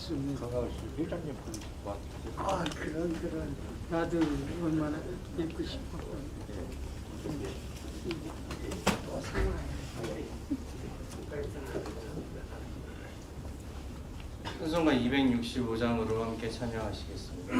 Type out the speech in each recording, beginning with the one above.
있습니다. 회장님 그런 나도 얼마나 입고 싶었던 또 상황. 찬송가 265장으로 함께 찬양하시겠습니다.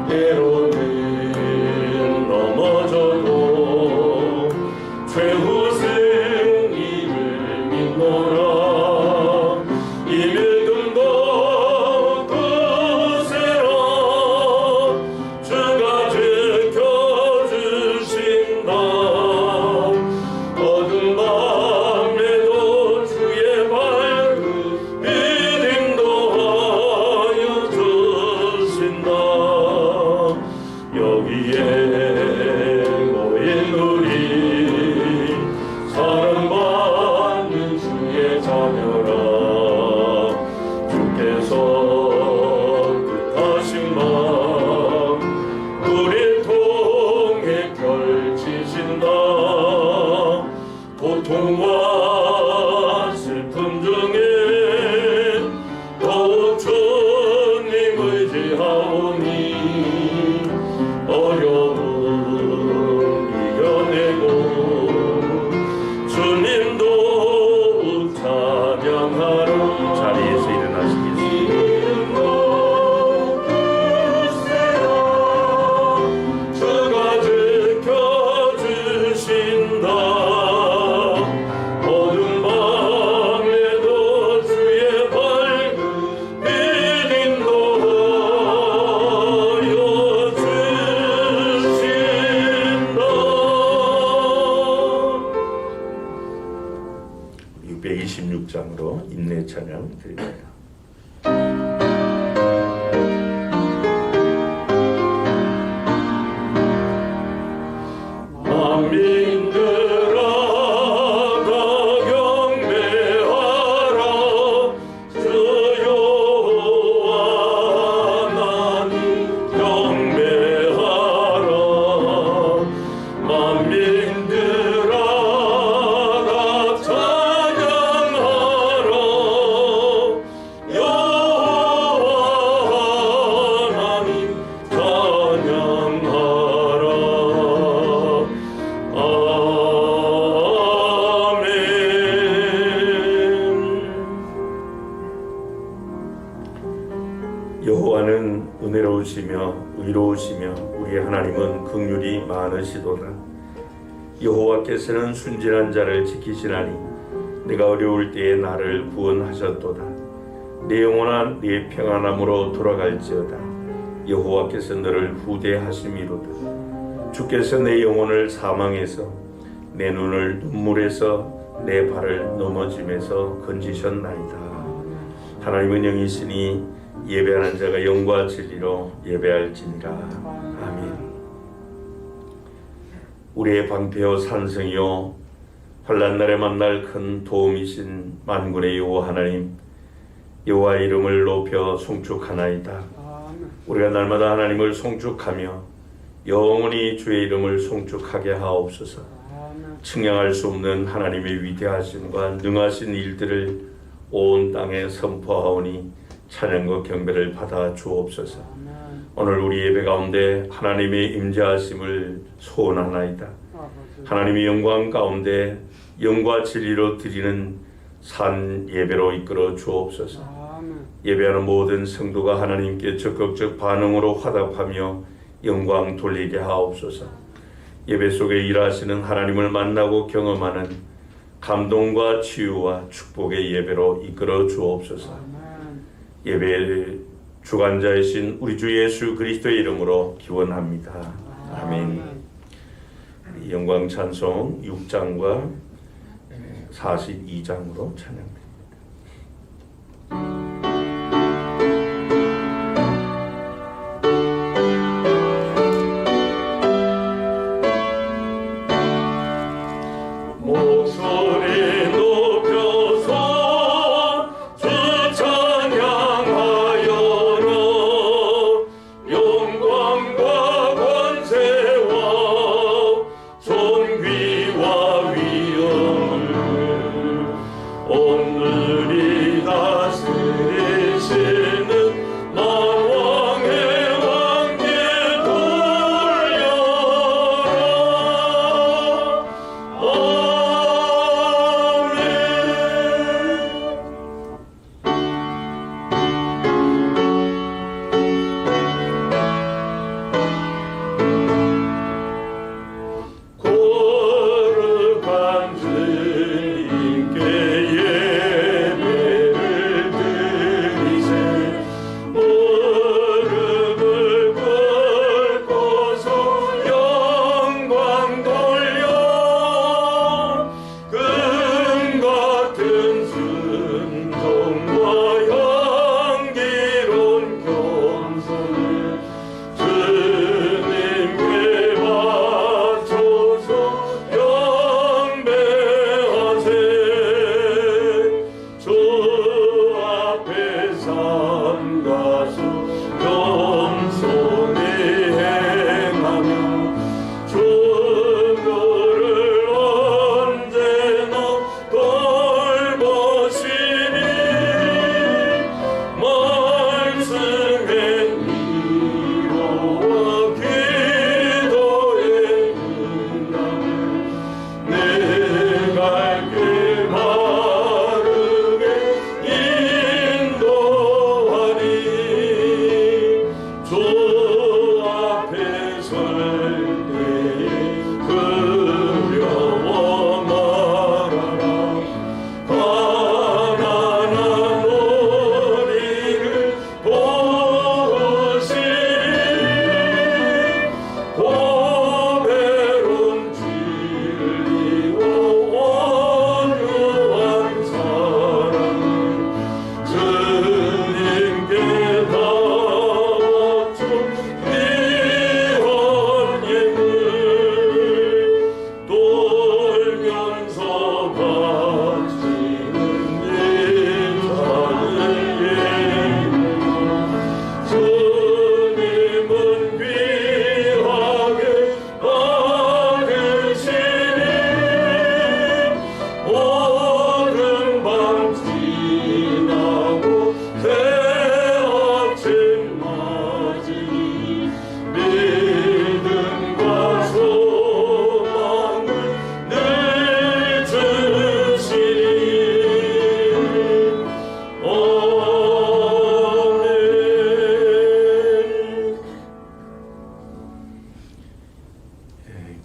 때로는 넘어져 모인 우리 사랑받는 주의 자녀라. 주께서 뜻하신 마음 우릴 통해 펼치신다. 고통과 슬픔 중에 더욱 주님 의지하오니 어려움 이겨내고 주님도 찬양하라. 자리에서 일어나시겠습니다. 주가 지켜주신다. 어둠 밤에도 주의 밝은 빛인도 하여 주신다. 626장으로 인내 찬양 드립니다. 만민들아 다 경배하라. 주 여호와 하나님 경배하라. 만민들아 다 찬양하라. 여호와 하나님 찬양하라. 아멘. 여호와는 은혜로우시며 의로우시며 우리 하나님은 긍휼이 많으시도다. 여호와께서는 순진한 자를 지키시나니 내가 어려울 때에 나를 구원하셨도다. 내 영혼아 네 평안함으로 돌아갈지어다. 여호와께서 너를 후대하심이로다. 주께서 내 영혼을 사망에서 내 눈을 눈물에서 내 발을 넘어짐에서 건지셨나이다. 하나님은 영이시니 예배하는 자가 영과 진리로 예배할지니라. 아멘. 우리의 방패요 산성이요 환난 날에 만날 큰 도움이신 만군의 여호와 하나님, 여호와의 이름을 높여 송축하나이다. 아멘. 우리가 날마다 하나님을 송축하며 영원히 주의 이름을 송축하게 하옵소서. 아멘. 측량할 수 없는 하나님의 위대하심과 능하신 일들을 온 땅에 선포하오니 찬양과 경배를 받아 주옵소서. 아멘. 오늘 우리 예배 가운데 하나님의 임재하심을 소원하나이다. 아버지. 하나님의 영광 가운데 영과 진리로 드리는 산 예배로 이끌어 주옵소서. 아멘. 예배하는 모든 성도가 하나님께 적극적 반응으로 화답하며 영광 돌리게 하옵소서. 예배 속에 일하시는 하나님을 만나고 경험하는 감동과 치유와 축복의 예배로 이끌어 주옵소서. 아멘. 예배의 주관자이신 우리 주 예수 그리스도의 이름으로 기원합니다. 아멘. 영광 찬송 6장과 42장으로 찬양됩니다. 목소리 높여서 주 찬양하여라. 영광과 권세와 존귀와 위엄을 온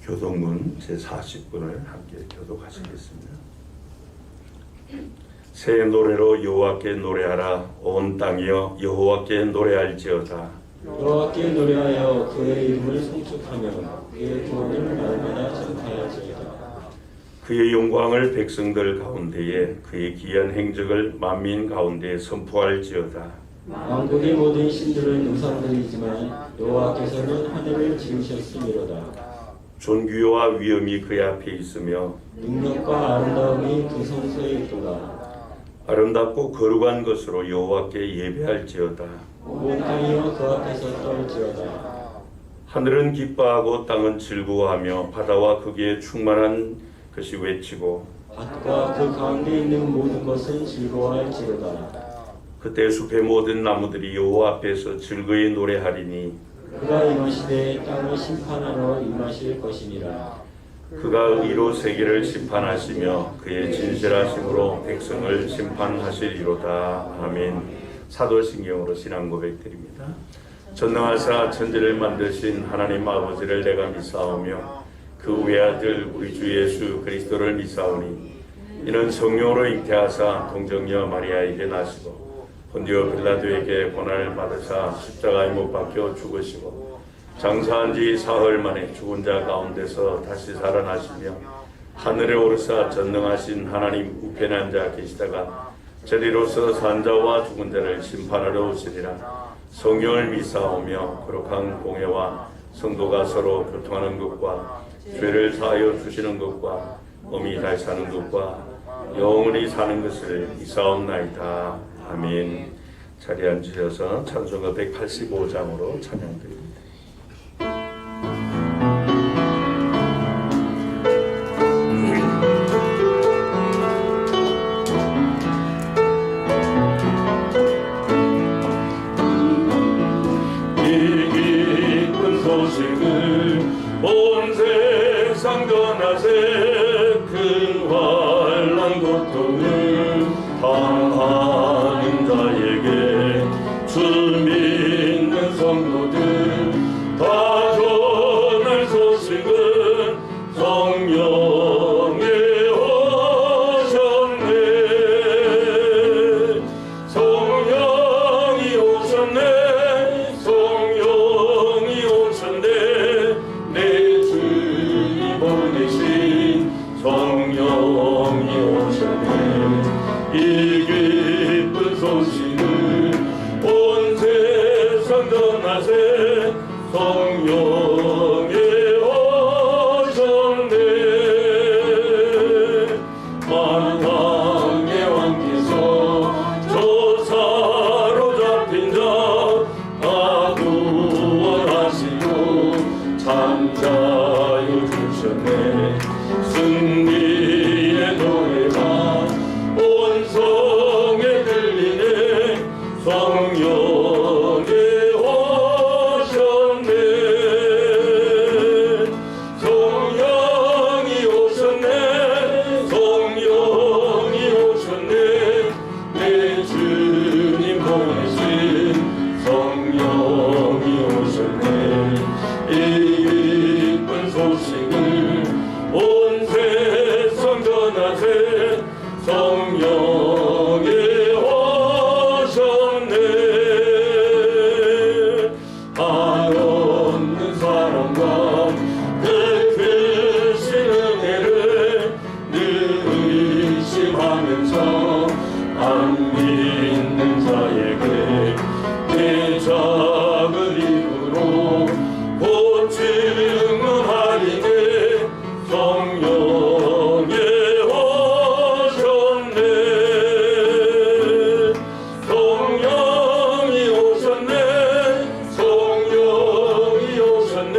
교독문 제40분을 함께 교독하시겠습니다. 새 노래로 여호와께 노래하라. 온 땅이여 여호와께 노래할지어다. 여호와께 노래하여 그의 이름을 송축하며 그의 구원을 날마다 전파할지어다. 그의 영광을 백성들 가운데에 그의 기이한 행적을 만민 가운데에 선포할지어다. 왕국의 모든 신들은 우상들이지만 여호와께서는 하늘을 지으셨음이로다. 존귀와 위엄이 그의 앞에 있으며 능력과 아름다움이 그 성소에 있도다. 아름답고 거룩한 것으로 여호와께 예배할지어다. 온 땅이여 그 앞에서 떨지어다. 하늘은 기뻐하고 땅은 즐거워하며 바다와 거기에 충만한 것이 외치고 밭과 그 가운데 있는 모든 것은 즐거워할지로다. 그때 숲의 모든 나무들이 여호와 앞에서 즐거이 노래하리니 그가 임하시되 땅을 심판하러 임하실 것이니라. 그가 의로 세계를 심판하시며 그의 진실하심으로 백성을 심판하시리로다. 아멘. 사도신경으로 신앙 고백드립니다. 전능하사 천지를 만드신 하나님 아버지를 내가 믿사오며 그 외아들 우리 주 예수 그리스도를 믿사오니 이는 성령으로 잉태하사 동정녀 마리아에게 나시고 본디오 빌라도에게 고난을 받으사 십자가에 못 박혀 죽으시고 장사한 지 사흘 만에 죽은 자 가운데서 다시 살아나시며 하늘에 오르사 전능하신 하나님 우편에 앉아 계시다가 저리로서 산자와 죽은 자를 심판하러 오시리라. 성령을 믿사오며 거룩한 공회와 성도가 서로 교통하는 것과 죄를 사하여 주시는 것과 몸이 다시 사는 것과 영원히 사는 것을 믿사옵나이다. 아멘. 자리에 앉으셔서 찬송가 185장으로 찬양드립니다. 이 기쁜 소식을 온 세상 전하세. 큰 환난 고통을 당하는 자에게 주 믿는 성도들 다 전할 소식은 성령의 오셨네. 성령이 오셨네. 성령이 오셨네. 내 주님 보내신 성령이 오셨네. 이 기쁜 소식을 온 세상 전하세. 성령의 오셨네. 만왕의 왕께서 조사로 잡힌 자 다 구원하시고 잠자유 주셨네. 승리의 노래가 온 성에 들리네. 성령의 오셨네. 성령이 오셨네. 성령이 오셨네. 내 주님 보내신 성령이 오셨네. 이 기쁜 소식을 온 세상 전하세. 성령의 오셨네. 한없는 사랑과 그 크신 은혜를 늘 의심하면서 안 믿는 자에게 내 작은 입으로 곧 증언하리네. 성령의 오셨네. 성령이 오셨네. 성령이 오셨네.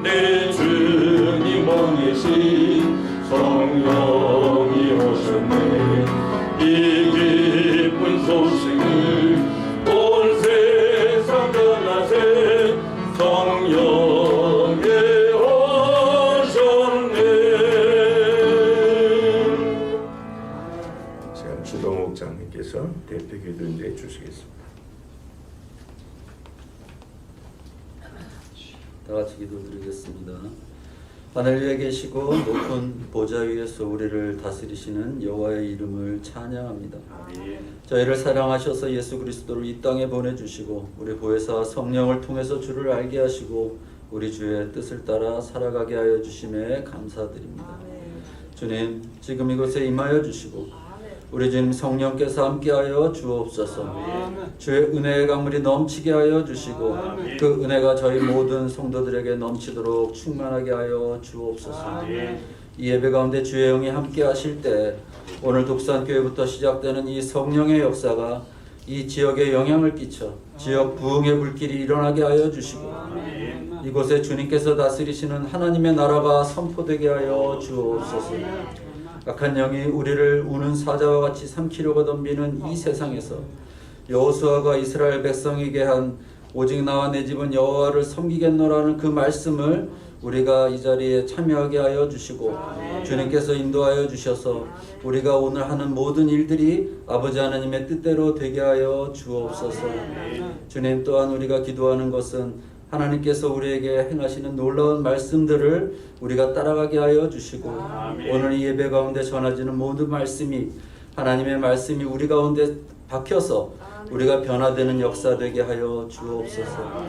내 주님 보내신 성령이 오셨네. 이 기쁜 소식을 온 세상 전하세. 성령의 오셨네. 지금 주동 목장님께서 대표 기도인데 주시겠습니다. 다 같이 기도드리겠습니다. 하늘 위에 계시고 높은 보좌 위에서 우리를 다스리시는 여호와의 이름을 찬양합니다. 저희를 사랑하셔서 예수 그리스도를 이 땅에 보내주시고 우리 보혜사 성령을 통해서 주를 알게 하시고 우리 주의 뜻을 따라 살아가게 하여 주심에 감사드립니다. 주님, 지금 이곳에 임하여 주시고 우리 주님 성령께서 함께하여 주옵소서. 주의 은혜의 강물이 넘치게 하여 주시고 그 은혜가 저희 모든 성도들에게 넘치도록 충만하게 하여 주옵소서. 이 예배 가운데 주의 영이 함께 하실 때 오늘 독산교회부터 시작되는 이 성령의 역사가 이 지역에 영향을 끼쳐 지역 부흥의 불길이 일어나게 하여 주시고 이곳에 주님께서 다스리시는 하나님의 나라가 선포되게 하여 주옵소서. 악한 영이 우리를 우는 사자와 같이 삼키려고 덤비는 이 세상에서 여호수아가 이스라엘 백성에게 한 오직 나와 내 집은 여호와를 섬기겠노라는 그 말씀을 우리가 이 자리에 참여하게 하여 주시고 주님께서 인도하여 주셔서 우리가 오늘 하는 모든 일들이 아버지 하나님의 뜻대로 되게 하여 주옵소서. 주님, 또한 우리가 기도하는 것은 하나님께서 우리에게 행하시는 놀라운 말씀들을 우리가 따라가게 하여 주시고 오늘 이 예배 가운데 전하지는 모든 말씀이 하나님의 말씀이 우리 가운데 박혀서 우리가 변화되는 역사 되게 하여 주옵소서.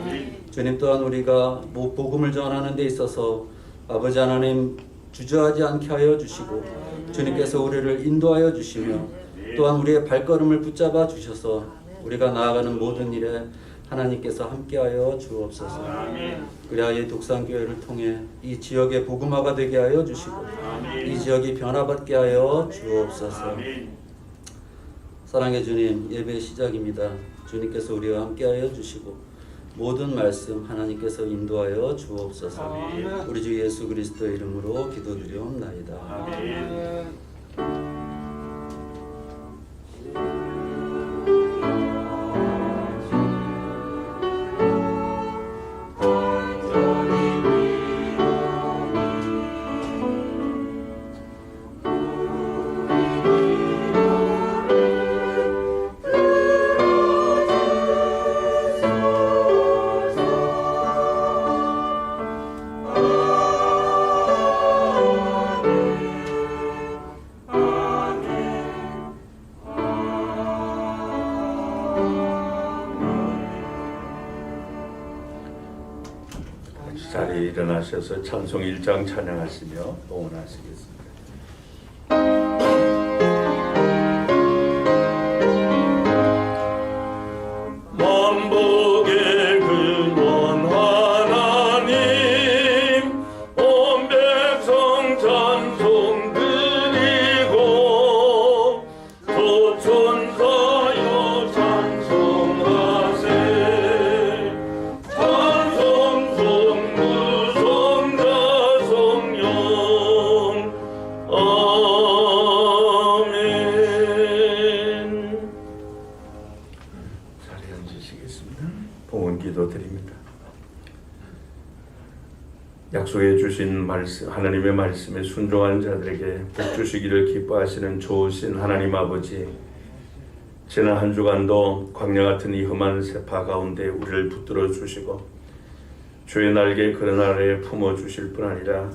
주님, 또한 우리가 복음을 전하는 데 있어서 아버지 하나님 주저하지 않게 하여 주시고 주님께서 우리를 인도하여 주시며 또한 우리의 발걸음을 붙잡아 주셔서 우리가 나아가는 모든 일에 하나님께서 함께하여 주옵소서. 그래야 이 독산교회를 통해 이 지역의 복음화가 되게 하여 주시고 이 지역이 변화받게 하여 주옵소서. 사랑의 주님, 예배 시작입니다. 주님께서 우리와 함께하여 주시고 모든 말씀 하나님께서 인도하여 주옵소서. 우리 주 예수 그리스도의 이름으로 기도드리옵나이다. 자리에 일어나셔서 찬송 1장 찬양하시며 봉헌하시겠습니다. 만복의 근원 하나님 온 백성 찬송 드리고 조천사여 찬송하세. 기도드립니다. 약속해 주신 말씀, 하나님의 말씀에 순종한 자들에게 복 주시기를 기뻐하시는 좋으신 하나님 아버지, 지난 한 주간도 광야 같은 이 험한 세파 가운데 우리를 붙들어 주시고 주의 날개 그런 아래에 품어 주실 뿐 아니라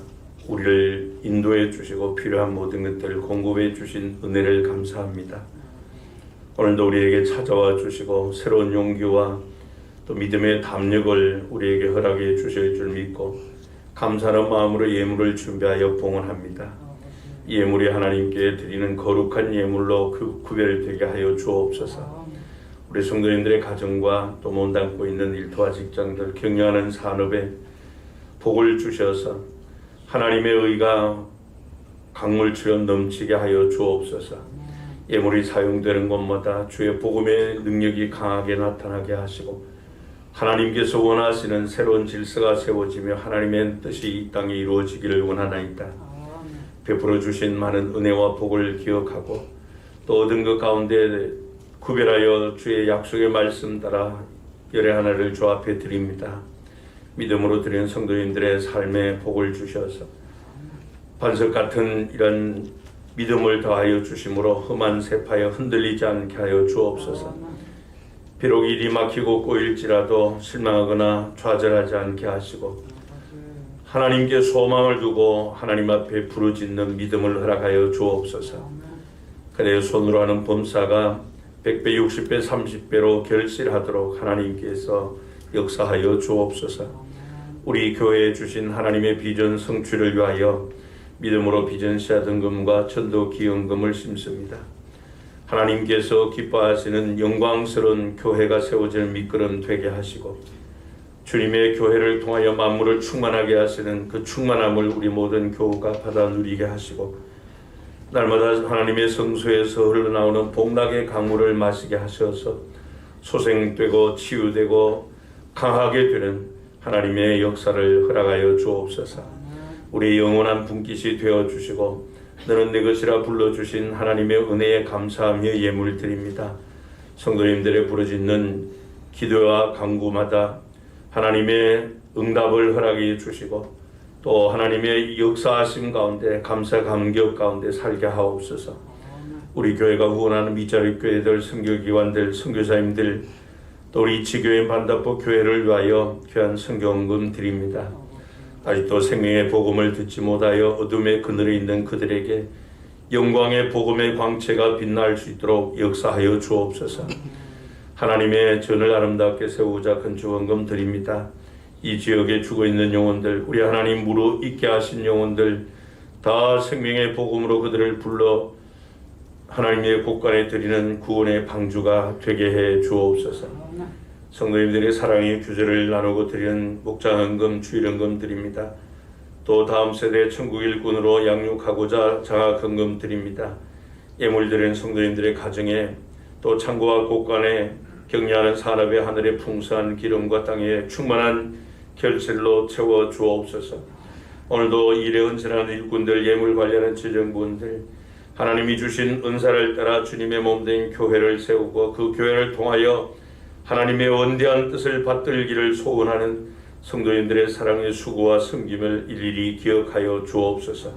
우리를 인도해 주시고 필요한 모든 것들을 공급해 주신 은혜를 감사합니다. 오늘도 우리에게 찾아와 주시고 새로운 용기와 또 믿음의 담력을 우리에게 허락해 주실 줄 믿고 감사하는 마음으로 예물을 준비하여 봉헌합니다. 예물이 하나님께 드리는 거룩한 예물로 구별되게 하여 주옵소서. 우리 성도님들의 가정과 또 몸담고 있는 일터와 직장들, 경영하는 산업에 복을 주셔서 하나님의 의가 강물처럼 넘치게 하여 주옵소서. 예물이 사용되는 곳마다 주의 복음의 능력이 강하게 나타나게 하시고 하나님께서 원하시는 새로운 질서가 세워지며 하나님의 뜻이 이 땅에 이루어지기를 원하나이다. 베풀어 주신 많은 은혜와 복을 기억하고 또 얻은 것 가운데 구별하여 주의 약속의 말씀 따라 열의 하나를 주 앞에 드립니다. 믿음으로 드리는 성도님들의 삶에 복을 주셔서 반석 같은 이런 믿음을 더하여 주심으로 험한 세파에 흔들리지 않게 하여 주옵소서. 비록 일이 막히고 꼬일지라도 실망하거나 좌절하지 않게 하시고 하나님께 소망을 두고 하나님 앞에 부르짖는 믿음을 허락하여 주옵소서. 그대의 손으로 하는 범사가 100배, 60배, 30배로 결실하도록 하나님께서 역사하여 주옵소서. 우리 교회에 주신 하나님의 비전 성취를 위하여 믿음으로 비전 씨앗 등금과 전도 기원금을 심습니다. 하나님께서 기뻐하시는 영광스러운 교회가 세워질 밑거름 되게 하시고 주님의 교회를 통하여 만물을 충만하게 하시는 그 충만함을 우리 모든 교우가 받아 누리게 하시고 날마다 하나님의 성소에서 흘러나오는 복락의 강물을 마시게 하셔서 소생되고 치유되고 강하게 되는 하나님의 역사를 허락하여 주옵소서. 우리의 영원한 분깃이 되어주시고 너는 내 것이라 불러주신 하나님의 은혜에 감사하며 예물 드립니다. 성도님들의 부르짖는 기도와 간구마다 하나님의 응답을 허락해 주시고 또 하나님의 역사하심 가운데 감사 감격 가운데 살게 하옵소서. 우리 교회가 후원하는 미자립 교회들, 선교기관들, 선교사님들 또 우리 지교인 반답부 교회를 위하여 귀한 선교헌금 드립니다. 아직도 생명의 복음을 듣지 못하여 어둠의 그늘에 있는 그들에게 영광의 복음의 광채가 빛날 수 있도록 역사하여 주옵소서. 하나님의 전을 아름답게 세우자 건축헌금 드립니다. 이 지역에 죽어있는 영혼들, 우리 하나님 무릇 있게 하신 영혼들 다 생명의 복음으로 그들을 불러 하나님의 곳간에 드리는 구원의 방주가 되게 해 주옵소서. 성도님들의 사랑의 규제를 나누고 드리는 목장헌금, 주일헌금 드립니다. 또 다음 세대 천국 일꾼으로 양육하고자 장학헌금 드립니다. 예물 드리는 성도님들의 가정에 또 창고와 곳간에 격려하는 산업의 하늘의 풍성한 기름과 땅의 충만한 결실로 채워 주옵소서. 오늘도 일에 헌신하는 일꾼들, 예물 관리하는 재정부원들 하나님이 주신 은사를 따라 주님의 몸된 교회를 세우고 그 교회를 통하여 하나님의 원대한 뜻을 받들기를 소원하는 성도님들의 사랑의 수고와 섬김을 일일이 기억하여 주옵소서.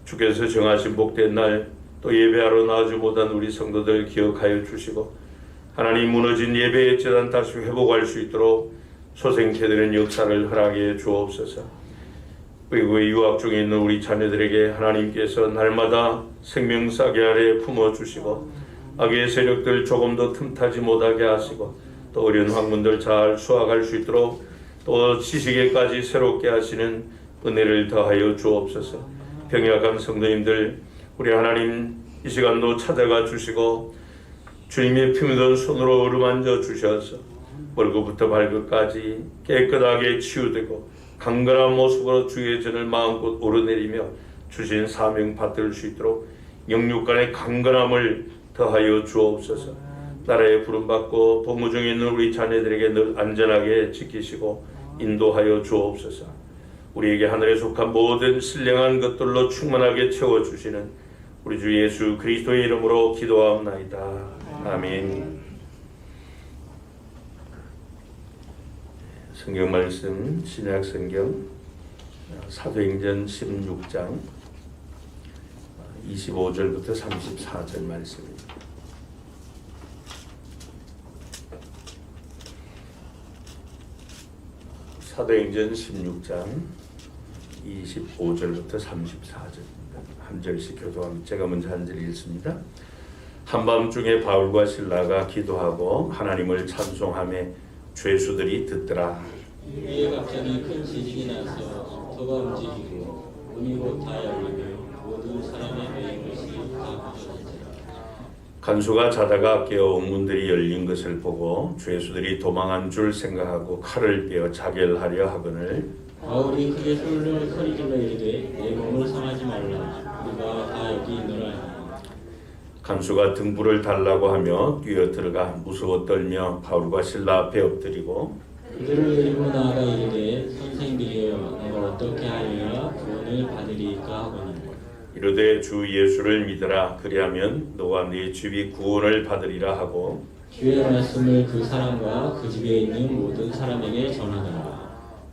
주께서 정하신 복된 날 또 예배하러 나오지 못한 우리 성도들 기억하여 주시고 하나님 무너진 예배의 재단 다시 회복할 수 있도록 소생케 되는 역사를 허락해 주옵소서. 외국에 유학 중에 있는 우리 자녀들에게 하나님께서 날마다 생명사계 아래 품어주시고 악의 세력들 조금도 틈타지 못하게 하시고 또 어려운 학문들 잘 수학할 수 있도록 또 지식에까지 새롭게 하시는 은혜를 더하여 주옵소서. 병약한 성도님들 우리 하나님 이 시간도 찾아가 주시고 주님의 피 묻은 손으로 어루만져 주셔서 머리부터 발끝까지 깨끗하게 치유되고 강건한 모습으로 주의 전을 마음껏 오르내리며 주신 사명 받들 수 있도록 영육간의 강건함을 더하여 주옵소서. 나라에 부름받고 복무 중에 있는 우리 자녀들에게 늘 안전하게 지키시고 인도하여 주옵소서. 우리에게 하늘에 속한 모든 신령한 것들로 충만하게 채워주시는 우리 주 예수 그리스도의 이름으로 기도하옵나이다. 아멘. 성경 말씀 신약 성경 사도행전 16장 25절부터 34절 말씀입니다. 사도행전 16장 25절부터 34절입니다. 한 절씩 교도합니다. 제가 먼저 한 절 읽습니다. 한밤중에 바울과 실라가 기도하고 하나님을 찬송하며 죄수들이 듣더라. 위에 갑자기 큰 지진이 나서 터가 움직이고 문이 곧 다 열리며 모든 사람의 매인 것이 다 부서졌더라. 간수가 자다가 깨어 문들이 열린 것을 보고 죄수들이 도망한 줄 생각하고 칼을 빼어 자결하려 하거늘 바울이 크게 소리질러 이르되 내 몸을 상하지 말라. 우리가 다 여기 있노라 하니 간수가 등불을 달라고 하며 뛰어 들어가 무서워 떨며 바울과 실라 앞에 엎드리고 그들을 데리고 나아가 이르되 선생들이여 내가 어떻게 하여야 구원을 받으리까 하거니 이르되 주 예수를 믿으라. 그리하면 너와 네 집이 구원을 받으리라 하고 주의 말씀을 그 사람과 그 집에 있는 모든 사람에게 전하더라.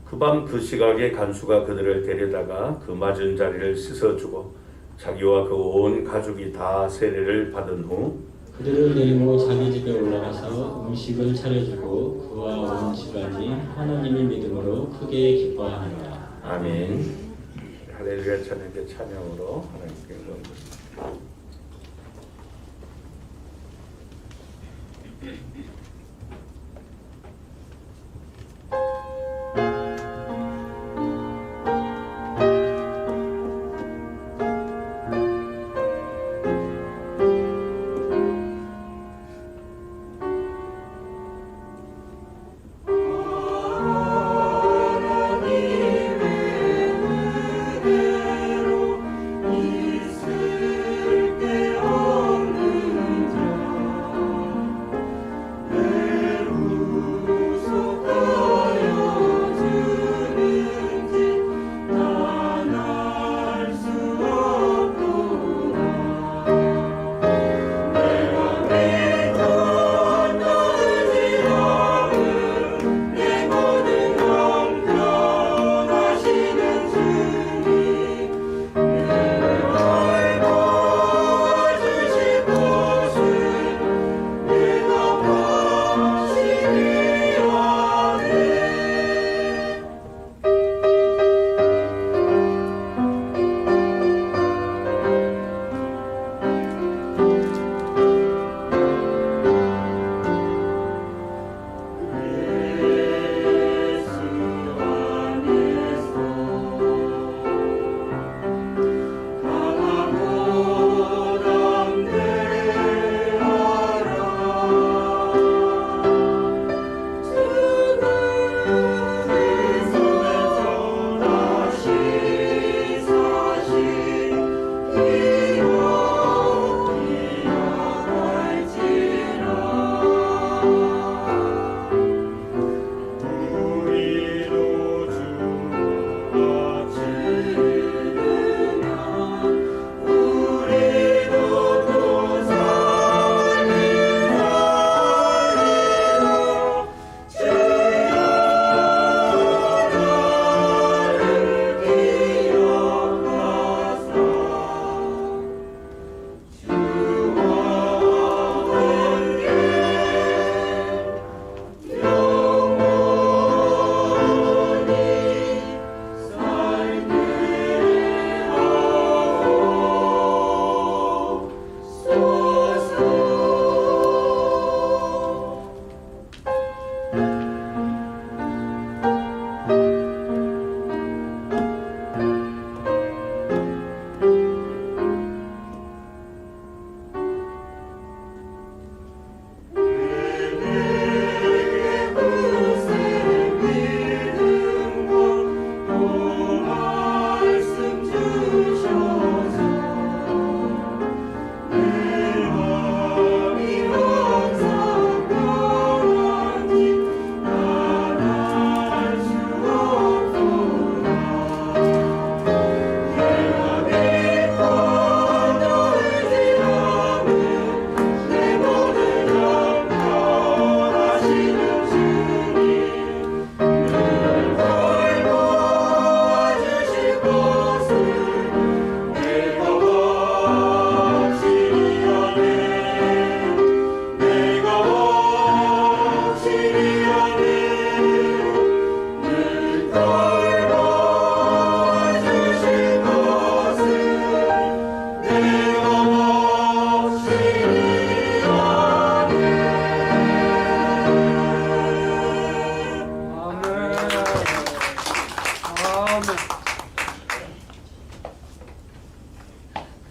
그 밤 그 시각에 간수가 그들을 데려다가 그 맞은 자리를 씻어주고 자기와 그 온 가족이 다 세례를 받은 후 그들을 데리고 자기 집에 올라가서 음식을 차려주고 그와 온 집안이 하나님의 믿음으로 크게 기뻐하니라. 아멘. 할렐루야 찬양의 찬양으로 하나님께 영광 드립니다.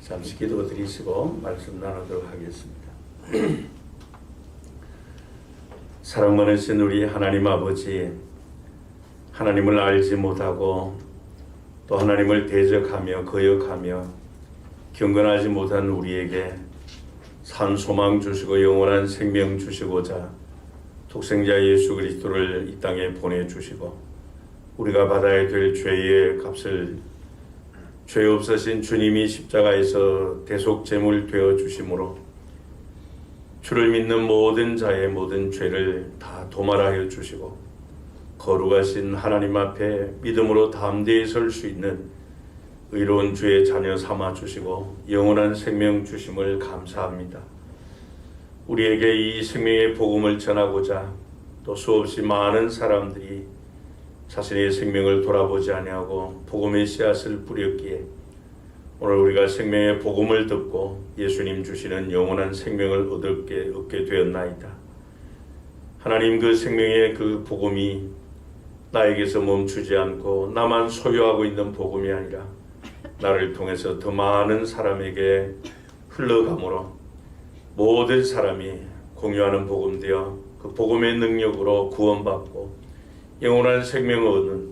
잠시 기도 드리시고 말씀 나누도록 하겠습니다. 사랑 많으신 우리 하나님 아버지, 하나님을 알지 못하고 또 하나님을 대적하며 거역하며 경건하지 못한 우리에게 산 소망 주시고 영원한 생명 주시고자 독생자 예수 그리스도를 이 땅에 보내주시고 우리가 받아야 될 죄의 값을 죄 없으신 주님이 십자가에서 대속제물 되어 주심으로 주를 믿는 모든 자의 모든 죄를 다 도말하여 주시고 거룩하신 하나님 앞에 믿음으로 담대히 설 수 있는 의로운 주의 자녀 삼아 주시고 영원한 생명 주심을 감사합니다. 우리에게 이 생명의 복음을 전하고자 또 수없이 많은 사람들이 자신의 생명을 돌아보지 아니하고 복음의 씨앗을 뿌렸기에 오늘 우리가 생명의 복음을 듣고 예수님 주시는 영원한 생명을 얻게 되었나이다. 하나님, 그 생명의 그 복음이 나에게서 멈추지 않고 나만 소유하고 있는 복음이 아니라 나를 통해서 더 많은 사람에게 흘러감으로 모든 사람이 공유하는 복음 되어 그 복음의 능력으로 구원받고 영원한 생명을 얻는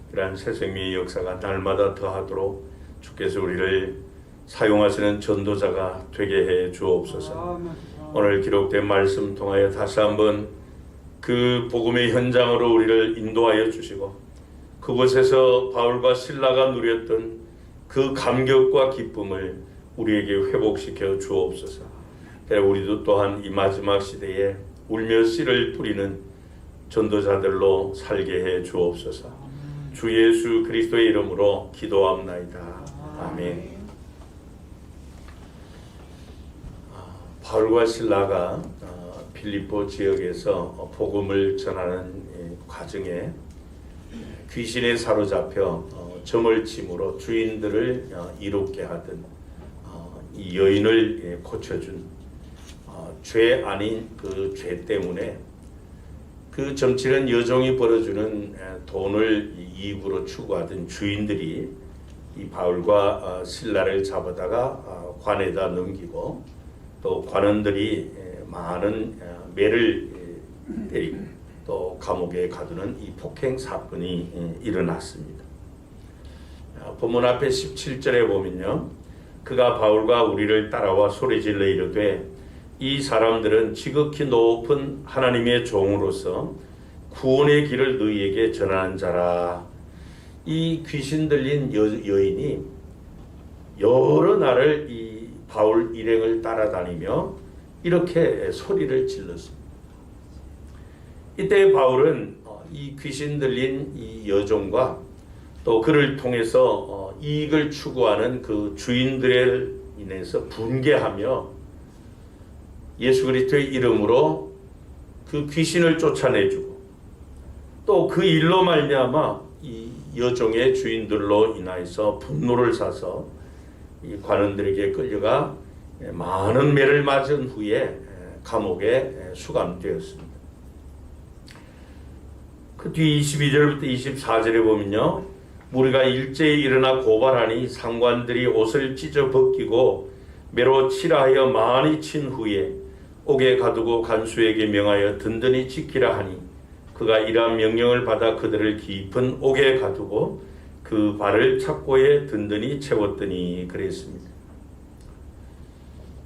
그러한 새 생명의 역사가 날마다 더하도록 주께서 우리를 사용하시는 전도자가 되게 해 주옵소서. 오늘 기록된 말씀 통하여 다시 한번 그 복음의 현장으로 우리를 인도하여 주시고 그곳에서 바울과 실라가 누렸던 그 감격과 기쁨을 우리에게 회복시켜 주옵소서. 우리도 또한 이 마지막 시대에 울며 씨를 뿌리는 전도자들로 살게 해 주옵소서. 주 예수 그리스도의 이름으로 기도합나이다. 아멘. 바울과 실라가 필리포 지역에서 복음을 전하는 과정에 귀신에 사로잡혀 점을 침으로 주인들을 이롭게 하던 이 여인을 고쳐준 죄 아닌 그 죄 때문에 그 점치는 여종이 벌어주는 돈을 이익으로 추구하던 주인들이 이 바울과 실라를 잡아다가 관에다 넘기고 또 관원들이 많은 매를 때리고 또 감옥에 가두는 이 폭행 사건이 일어났습니다. 본문 앞에 17절에 보면요, 그가 바울과 우리를 따라와 소리질러 이르되 이 사람들은 지극히 높은 하나님의 종으로서 구원의 길을 너희에게 전하는 자라. 이 귀신 들린 여인이 여러 날을 이 바울 일행을 따라다니며 이렇게 소리를 질렀습니다. 이때 바울은 이 귀신 들린 이 여종과 또 그를 통해서 이익을 추구하는 그 주인들을 인해서 분개하며 예수 그리스도의 이름으로 그 귀신을 쫓아내주고 또 그 일로 말미암아 이 여종의 주인들로 인하여서 분노를 사서 이 관원들에게 끌려가 많은 매를 맞은 후에 감옥에 수감되었습니다. 그 뒤 22절부터 24절에 보면요, 무리가 일제히 일어나 고발하니 상관들이 옷을 찢어 벗기고 매로 치라하여 많이 친 후에 옥에 가두고 간수에게 명하여 든든히 지키라 하니 그가 이러한 명령을 받아 그들을 깊은 옥에 가두고 그 발을 착고에 든든히 채웠더니 그랬습니다.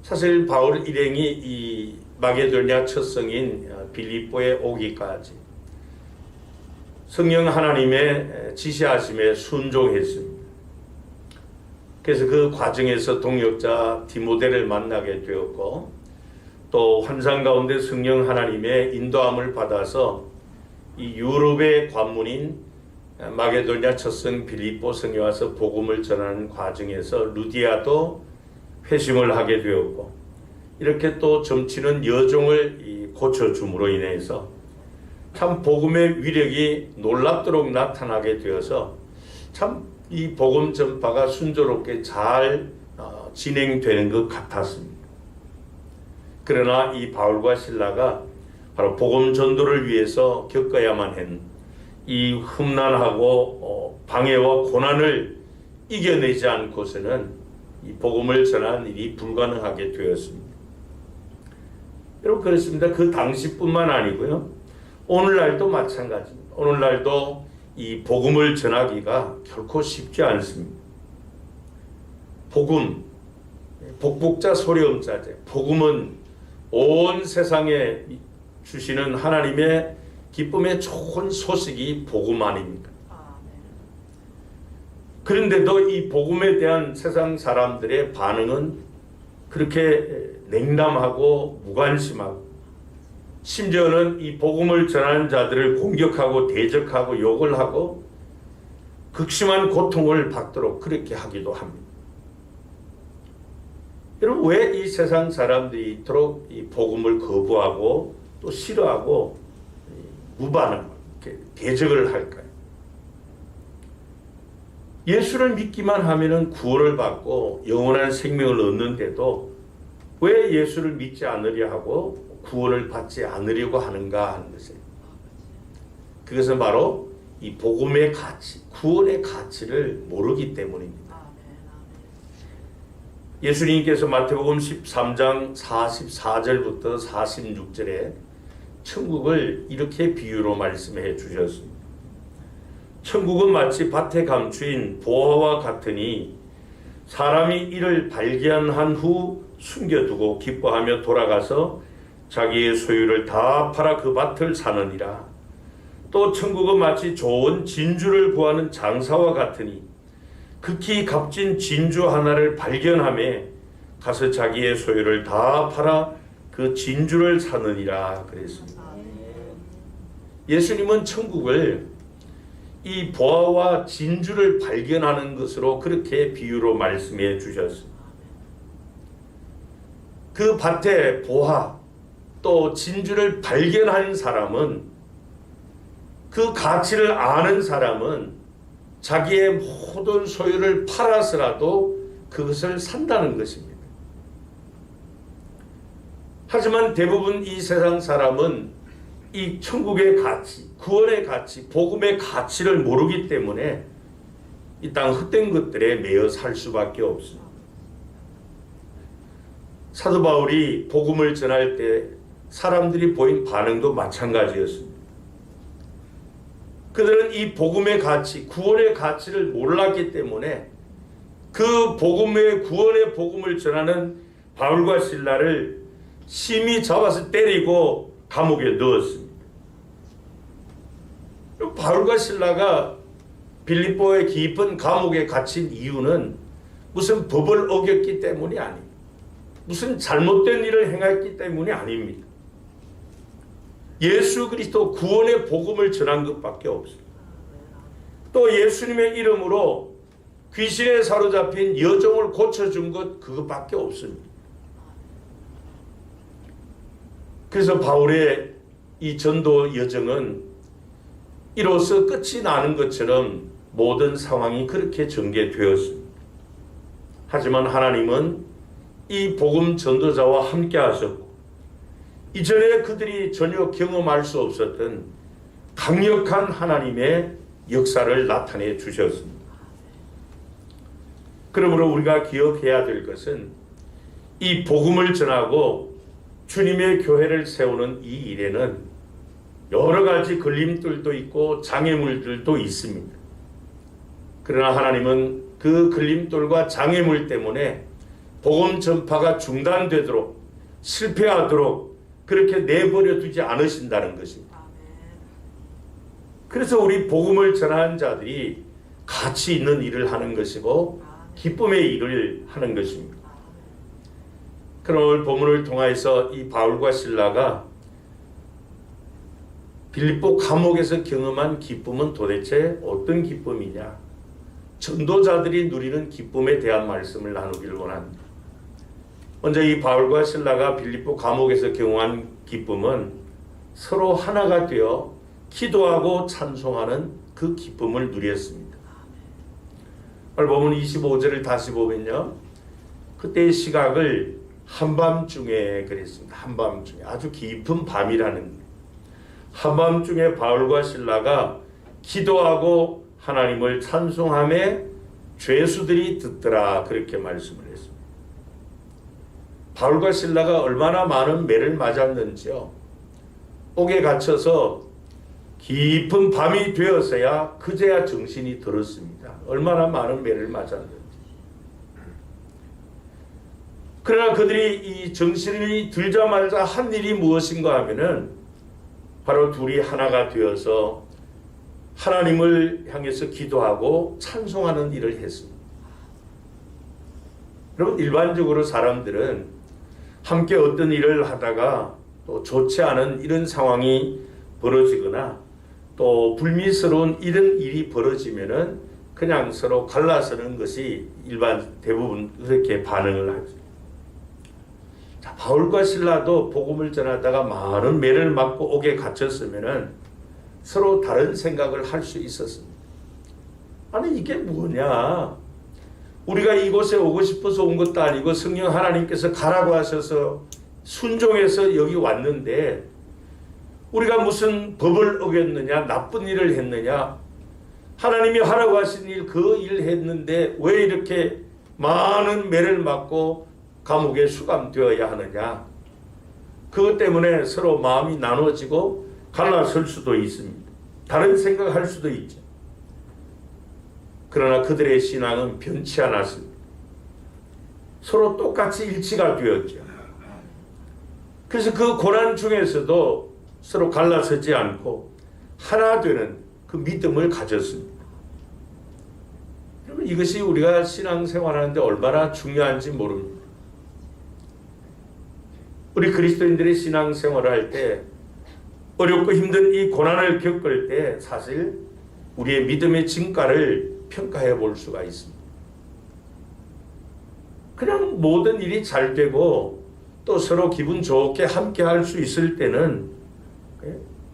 사실 바울 일행이 이 마게도냐 첫 성인 빌립보에 오기까지 성령 하나님의 지시하심에 순종했습니다. 그래서 그 과정에서 동역자 디모데를 만나게 되었고 또 환상 가운데 성령 하나님의 인도함을 받아서 이 유럽의 관문인 마게도냐 첫성 빌립보 성에 와서 복음을 전하는 과정에서 루디아도 회심을 하게 되었고 이렇게 또 점치는 여종을 고쳐줌으로 인해서 참 복음의 위력이 놀랍도록 나타나게 되어서 참 이 복음 전파가 순조롭게 잘 진행되는 것 같았습니다. 그러나 이 바울과 실라가 바로 복음 전도를 위해서 겪어야만 한 이 흠난하고 방해와 고난을 이겨내지 않고서는 이 복음을 전하는 일이 불가능하게 되었습니다. 여러분, 그렇습니다. 그 당시뿐만 아니고요, 오늘날도 마찬가지입니다. 오늘날도 이 복음을 전하기가 결코 쉽지 않습니다. 복음, 복복자 소리음자제, 복음은 온 세상에 주시는 하나님의 기쁨의 좋은 소식이 복음 아닙니까? 그런데도 이 복음에 대한 세상 사람들의 반응은 그렇게 냉담하고 무관심하고 심지어는 이 복음을 전하는 자들을 공격하고 대적하고 욕을 하고 극심한 고통을 받도록 그렇게 하기도 합니다. 여러분, 왜 이 세상 사람들이 이토록 이 복음을 거부하고 또 싫어하고 무반응, 대적을 할까요? 예수를 믿기만 하면은 구원을 받고 영원한 생명을 얻는데도 왜 예수를 믿지 않으려 하고 구원을 받지 않으려고 하는가 하는 것이에요. 그것은 바로 이 복음의 가치, 구원의 가치를 모르기 때문입니다. 예수님께서 마태복음 13장 44절부터 46절에 천국을 이렇게 비유로 말씀해 주셨습니다. 천국은 마치 밭에 감추인 보화와 같으니 사람이 이를 발견한 후 숨겨두고 기뻐하며 돌아가서 자기의 소유를 다 팔아 그 밭을 사느니라. 또 천국은 마치 좋은 진주를 구하는 장사와 같으니 극히 값진 진주 하나를 발견하며 가서 자기의 소유를 다 팔아 그 진주를 사느니라 그랬습니다. 예수님은 천국을 이 보화와 진주를 발견하는 것으로 그렇게 비유로 말씀해 주셨습니다. 그 밭에 보화 또 진주를 발견한 사람은, 그 가치를 아는 사람은 자기의 모든 소유를 팔아서라도 그것을 산다는 것입니다. 하지만 대부분 이 세상 사람은 이 천국의 가치, 구원의 가치, 복음의 가치를 모르기 때문에 이 땅 헛된 것들에 매여 살 수밖에 없습니다. 사도 바울이 복음을 전할 때 사람들이 보인 반응도 마찬가지였습니다. 그들은 이 복음의 가치, 구원의 가치를 몰랐기 때문에 그 복음의 구원의 복음을 전하는 바울과 실라를 심히 잡아서 때리고 감옥에 넣었습니다. 바울과 실라가 빌립보의 깊은 감옥에 갇힌 이유는 무슨 법을 어겼기 때문이 아닙니다. 무슨 잘못된 일을 행했기 때문이 아닙니다. 예수 그리스도 구원의 복음을 전한 것밖에 없습니다. 또 예수님의 이름으로 귀신에 사로잡힌 여종을 고쳐준 것 그것밖에 없습니다. 그래서 바울의 이 전도 여정은 이로써 끝이 나는 것처럼 모든 상황이 그렇게 전개되었습니다. 하지만 하나님은 이 복음 전도자와 함께 하셨고 이전에 그들이 전혀 경험할 수 없었던 강력한 하나님의 역사를 나타내 주셨습니다. 그러므로 우리가 기억해야 될 것은 이 복음을 전하고 주님의 교회를 세우는 이 일에는 여러 가지 걸림돌도 있고 장애물들도 있습니다. 그러나 하나님은 그 걸림돌과 장애물 때문에 복음 전파가 중단되도록 실패하도록 그렇게 내버려 두지 않으신다는 것입니다. 그래서 우리 복음을 전하는 자들이 가치 있는 일을 하는 것이고 기쁨의 일을 하는 것입니다. 그럼 오늘 본문을 통해서 이 바울과 실라가 빌립보 감옥에서 경험한 기쁨은 도대체 어떤 기쁨이냐? 전도자들이 누리는 기쁨에 대한 말씀을 나누기를 원합니다. 먼저 이 바울과 실라가 빌립보 감옥에서 경험한 기쁨은 서로 하나가 되어 기도하고 찬송하는 그 기쁨을 누렸습니다. 오늘 보면 25절을 다시 보면요. 그때의 시각을 한밤중에 그랬습니다. 한밤중에 아주 깊은 밤이라는 거예요. 한밤중에 바울과 실라가 기도하고 하나님을 찬송하며 죄수들이 듣더라 그렇게 말씀을 했습니다. 바울과 실라가 얼마나 많은 매를 맞았는지요. 옥에 갇혀서 깊은 밤이 되어서야 그제야 정신이 들었습니다. 얼마나 많은 매를 맞았는지. 그러나 그들이 이 정신이 들자마자 한 일이 무엇인가 하면은 바로 둘이 하나가 되어서 하나님을 향해서 기도하고 찬송하는 일을 했습니다. 여러분, 일반적으로 사람들은 함께 어떤 일을 하다가 또 좋지 않은 이런 상황이 벌어지거나 또 불미스러운 이런 일이 벌어지면은 그냥 서로 갈라서는 것이 대부분 그렇게 반응을 하죠. 자, 바울과 실라도 복음을 전하다가 많은 매를 맞고 옥에 갇혔으면은 서로 다른 생각을 할 수 있었습니다. 아니 이게 뭐냐? 우리가 이곳에 오고 싶어서 온 것도 아니고 성령 하나님께서 가라고 하셔서 순종해서 여기 왔는데 우리가 무슨 법을 어겼느냐, 나쁜 일을 했느냐, 하나님이 하라고 하신 일 그 일 했는데 왜 이렇게 많은 매를 맞고 감옥에 수감되어야 하느냐. 그것 때문에 서로 마음이 나눠지고 갈라설 수도 있습니다. 다른 생각할 수도 있죠. 그러나 그들의 신앙은 변치 않았습니다. 서로 똑같이 일치가 되었죠. 그래서 그 고난 중에서도 서로 갈라서지 않고 하나 되는 그 믿음을 가졌습니다. 여러분, 이것이 우리가 신앙생활하는데 얼마나 중요한지 모릅니다. 우리 그리스도인들이 신앙생활을 할 때 어렵고 힘든 이 고난을 겪을 때 사실 우리의 믿음의 진가를 평가해 볼 수가 있습니다. 그냥 모든 일이 잘 되고 또 서로 기분 좋게 함께 할 수 있을 때는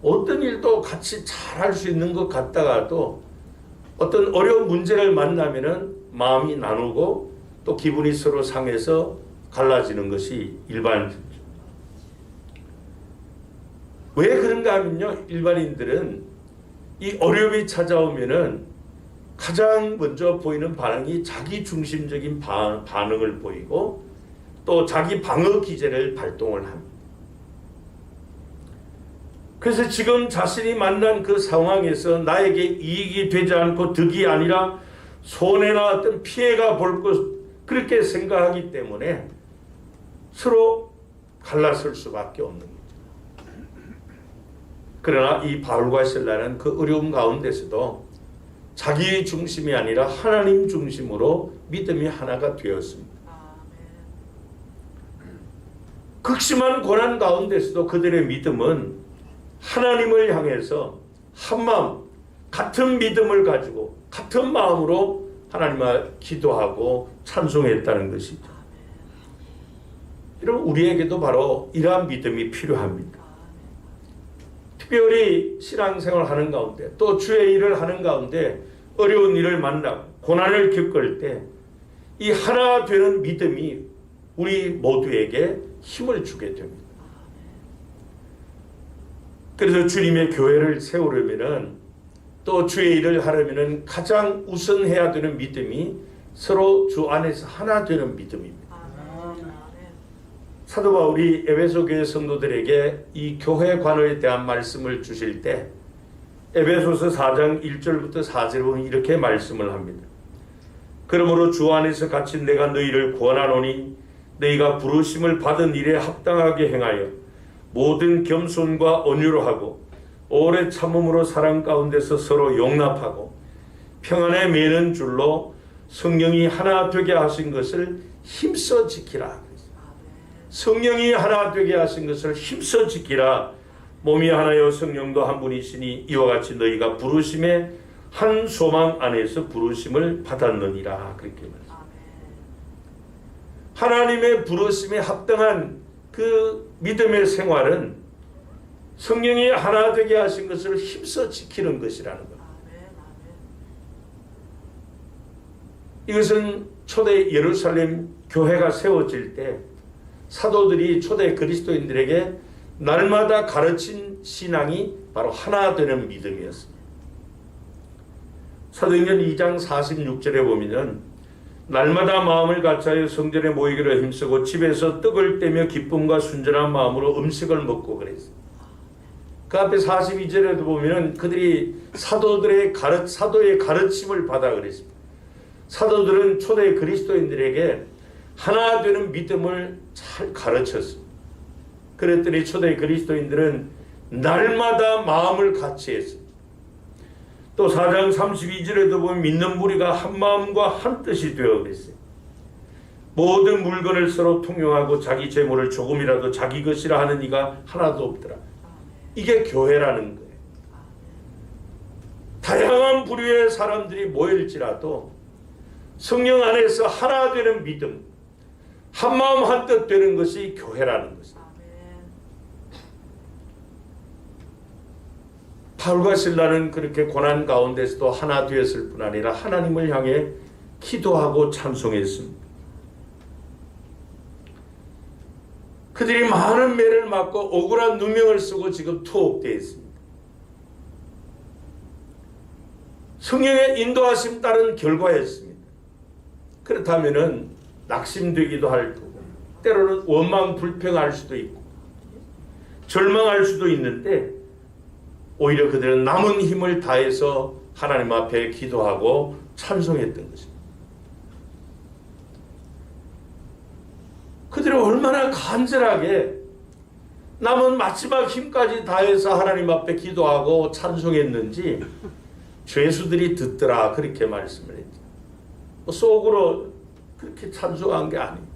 어떤 일도 같이 잘 할 수 있는 것 같다가도 어떤 어려운 문제를 만나면은 마음이 나누고 또 기분이 서로 상해서 갈라지는 것이 일반적이죠. 왜 그런가 하면요, 일반인들은 이 어려움이 찾아오면은 가장 먼저 보이는 반응이 자기 중심적인 반응을 보이고 또 자기 방어 기제를 발동을 합니다. 그래서 지금 자신이 만난 그 상황에서 나에게 이익이 되지 않고 득이 아니라 손해나 어떤 피해가 볼 것 그렇게 생각하기 때문에 서로 갈라설 수밖에 없는 거죠. 그러나 이 바울과 실라는 그 어려움 가운데서도 자기 중심이 아니라 하나님 중심으로 믿음이 하나가 되었습니다. 극심한 고난 가운데서도 그들의 믿음은 하나님을 향해서 한마음, 같은 믿음을 가지고 같은 마음으로 하나님을 기도하고 찬송했다는 것이죠. 이런 우리에게도 바로 이러한 믿음이 필요합니다. 특별히 신앙생활을 하는 가운데 또 주의 일을 하는 가운데 어려운 일을 만나고 고난을 겪을 때 이 하나 되는 믿음이 우리 모두에게 힘을 주게 됩니다. 그래서 주님의 교회를 세우려면은 또 주의 일을 하려면은 가장 우선해야 되는 믿음이 서로 주 안에서 하나 되는 믿음입니다. 사도 바울이 에베소 교회 성도들에게 이 교회 관원에 대한 말씀을 주실 때 에베소서 4장 1절부터 4절에 보면 이렇게 말씀을 합니다. 그러므로 주 안에서 갇힌 내가 너희를 권하노니 너희가 부르심을 받은 일에 합당하게 행하여 모든 겸손과 온유로 하고 오래 참음으로 사랑 가운데서 서로 용납하고 평안에 매는 줄로 성령이 하나 되게 하신 것을 힘써 지키라. 성령이 하나 되게 하신 것을 힘써 지키라. 몸이 하나요 성령도 한 분이시니 이와 같이 너희가 부르심의 한 소망 안에서 부르심을 받았느니라. 그렇게 말합니다. 하나님의 부르심에 합당한 그 믿음의 생활은 성령이 하나 되게 하신 것을 힘써 지키는 것이라는 겁니다. 이것은 초대 예루살렘 교회가 세워질 때 사도들이 초대 그리스도인들에게 날마다 가르친 신앙이 바로 하나 되는 믿음이었습니다. 사도행전 2장 46절에 보면 날마다 마음을 같이하여 성전에 모이기로 힘쓰고 집에서 떡을 떼며 기쁨과 순전한 마음으로 음식을 먹고 그랬어요. 그 앞에 42절에도 보면 그들이 사도의 가르침을 받아 그랬습니다. 사도들은 초대 그리스도인들에게 하나 되는 믿음을 잘 가르쳤습니다. 그랬더니 초대 그리스도인들은 날마다 마음을 같이 했습니다. 또 4장 32절에도 보면 믿는 무리가 한 마음과 한 뜻이 되어 그랬어요. 모든 물건을 서로 통용하고 자기 재물을 조금이라도 자기 것이라 하는 이가 하나도 없더라. 이게 교회라는 거예요. 다양한 부류의 사람들이 모일지라도 성령 안에서 하나 되는 믿음, 한 마음 한 뜻 되는 것이 교회라는 것입니다. 바울과 실라는 그렇게 고난 가운데서도 하나 되었을 뿐 아니라 하나님을 향해 기도하고 찬송했습니다. 그들이 많은 매를 맞고 억울한 누명을 쓰고 지금 투옥되어 있습니다. 성령의 인도하심 따른 결과였습니다. 그렇다면 낙심되기도 할 거고 때로는 원망 불평할 수도 있고 절망할 수도 있는데 오히려 그들은 남은 힘을 다해서 하나님 앞에 기도하고 찬송했던 것입니다. 그들이 얼마나 간절하게 남은 마지막 힘까지 다해서 하나님 앞에 기도하고 찬송했는지 죄수들이 듣더라 그렇게 말씀을 했죠. 속으로 그렇게 찬송한 게 아니에요.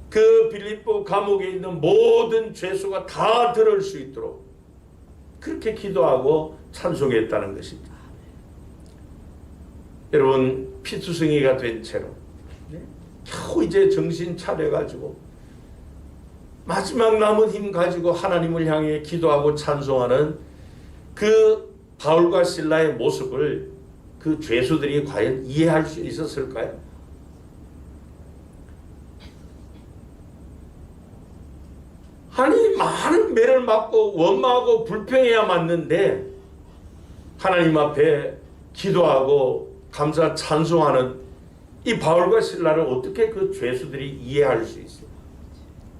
그 빌립보 감옥에 있는 모든 죄수가 다 들을 수 있도록 그렇게 기도하고 찬송했다는 것입니다. 여러분 피투성이가 된 채로 겨우 이제 정신 차려가지고 마지막 남은 힘 가지고 하나님을 향해 기도하고 찬송하는 그 바울과 실라의 모습을 그 죄수들이 과연 이해할 수 있었을까요? 아니 많은 매를 맞고 원망하고 불평해야 맞는데 하나님 앞에 기도하고 감사 찬송하는 이 바울과 실라를 어떻게 그 죄수들이 이해할 수 있어요?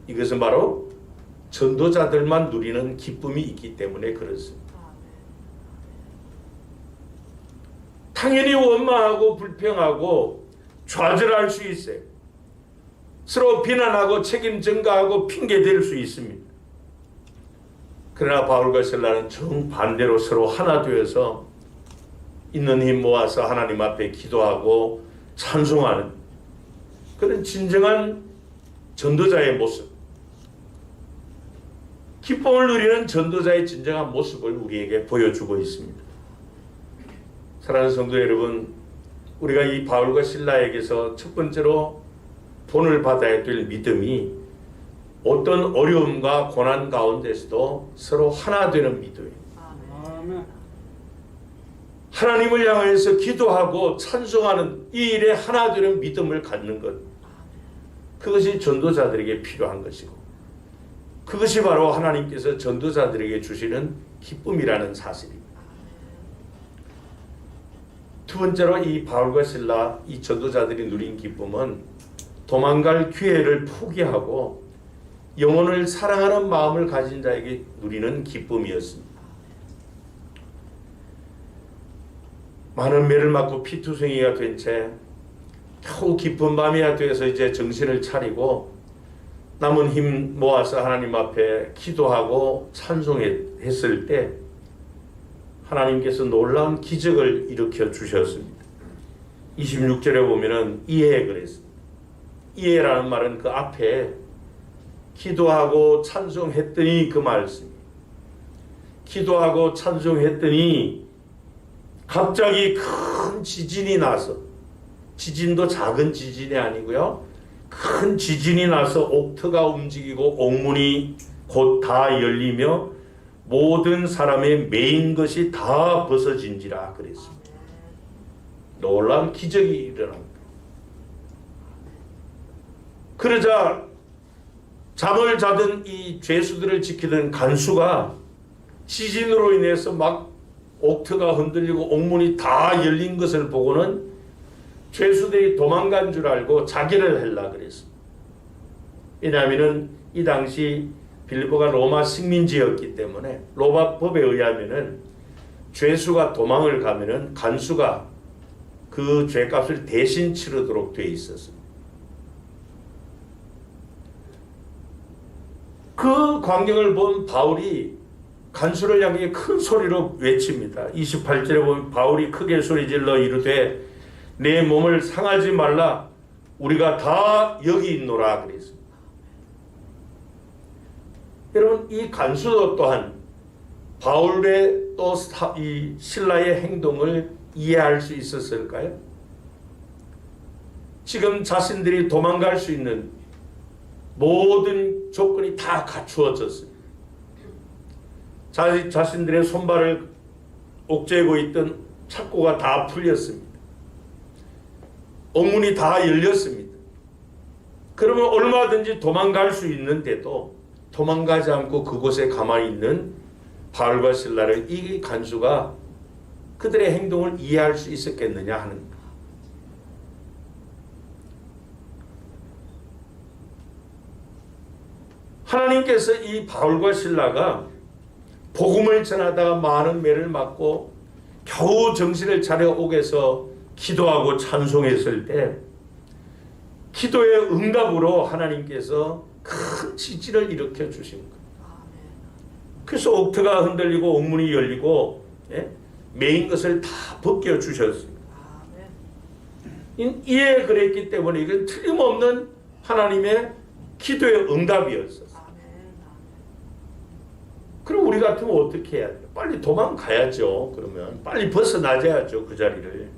이것은 바로 전도자들만 누리는 기쁨이 있기 때문에 그렇습니다. 당연히 원망하고 불평하고 좌절할 수 있어요. 서로 비난하고 책임 전가하고 핑계댈 수 있습니다. 그러나 바울과 실라는 정반대로 서로 하나 되어서 있는 힘 모아서 하나님 앞에 기도하고 찬송하는 그런 진정한 전도자의 모습, 기쁨을 누리는 전도자의 진정한 모습을 우리에게 보여주고 있습니다. 사랑하는 성도 여러분, 우리가 이 바울과 실라에게서 첫 번째로 본을 받아야 될 믿음이 어떤 어려움과 고난 가운데서도 서로 하나 되는 믿음이에요. 아멘. 하나님을 향해서 기도하고 찬송하는 이 일에 하나 되는 믿음을 갖는 것, 그것이 전도자들에게 필요한 것이고 그것이 바로 하나님께서 전도자들에게 주시는 기쁨이라는 사실입니다. 두 번째로 이 바울과 실라 이 전도자들이 누린 기쁨은 도망갈 기회를 포기하고 영혼을 사랑하는 마음을 가진 자에게 누리는 기쁨이었습니다. 많은 매를 맞고 피투성이가 된 채 겨우 깊은 밤이야 돼서 이제 정신을 차리고 남은 힘 모아서 하나님 앞에 기도하고 찬송했을 때 하나님께서 놀라운 기적을 일으켜 주셨습니다. 26절에 보면은 이에 그랬습니다. 이에라는 말은 그 앞에 기도하고 찬송했더니 그 말씀. 기도하고 찬송했더니 갑자기 큰 지진이 나서, 지진도 작은 지진이 아니고요, 큰 지진이 나서 옥터가 움직이고 옥문이 곧 다 열리며 모든 사람의 매인 것이 다 벗어진지라 그랬습니다. 놀라운 기적이 일어납니다. 그러자 잠을 자던 이 죄수들을 지키던 간수가 지진으로 인해서 막 옥터가 흔들리고 옥문이 다 열린 것을 보고는 죄수들이 도망간 줄 알고 자기를 하려 그랬습니다. 왜냐하면 이 당시 빌립보가 로마 식민지였기 때문에 로마 법에 의하면은 죄수가 도망을 가면은 간수가 그 죄값을 대신 치르도록 되어 있었습니다. 그 광경을 본 바울이 간수를 향해 큰 소리로 외칩니다. 28절에 보면 바울이 크게 소리질러 이르되 내 몸을 상하지 말라 우리가 다 여기 있노라 그랬습니다. 여러분 이 간수도 또한 바울의 또 이 실라의 행동을 이해할 수 있었을까요? 지금 자신들이 도망갈 수 있는 모든 조건이 다 갖추어졌습니다. 자신들의 손발을 옥죄고 있던 착고가 다 풀렸습니다. 옥문이 다 열렸습니다. 그러면 얼마든지 도망갈 수 있는데도 도망가지 않고 그곳에 가만히 있는 바울과 실라를 이 간수가 그들의 행동을 이해할 수 있었겠느냐 하는 것. 하나님께서 이 바울과 실라가 복음을 전하다가 많은 매를 맞고 겨우 정신을 차려 옥에서 기도하고 찬송했을 때 기도의 응답으로 하나님께서 큰 지진을 일으켜 주신 거예요. 그래서 옥터가 흔들리고 옥문이 열리고 매인 것을 다 벗겨 주셨습니다. 이에 그랬기 때문에 이건 틀림없는 하나님의 기도의 응답이었어요. 그럼 우리 같으면 어떻게 해야 돼요? 빨리 도망가야죠. 그러면 빨리 벗어나자야죠. 그 자리를.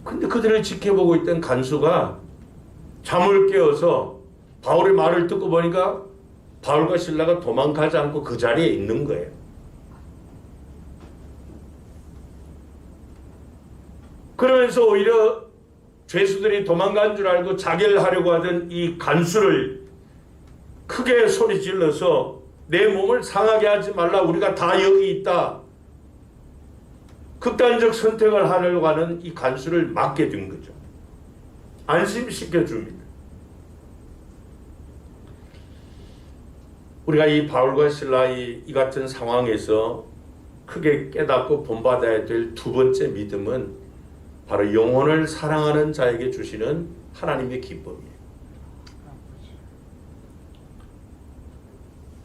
근데 그들을 지켜보고 있던 간수가 잠을 깨어서 바울의 말을 듣고 보니까 바울과 실라가 도망가지 않고 그 자리에 있는 거예요. 그러면서 오히려 죄수들이 도망간 줄 알고 자결하려고 하던 이 간수를 크게 소리 질러서 내 몸을 상하게 하지 말라. 우리가 다 여기 있다. 극단적 선택을 하려고 하는 이 간수를 막게 된 거죠. 안심시켜 줍니다. 우리가 이 바울과 실라 이 같은 상황에서 크게 깨닫고 본받아야 될 두 번째 믿음은 바로 영혼을 사랑하는 자에게 주시는 하나님의 기쁨이에요.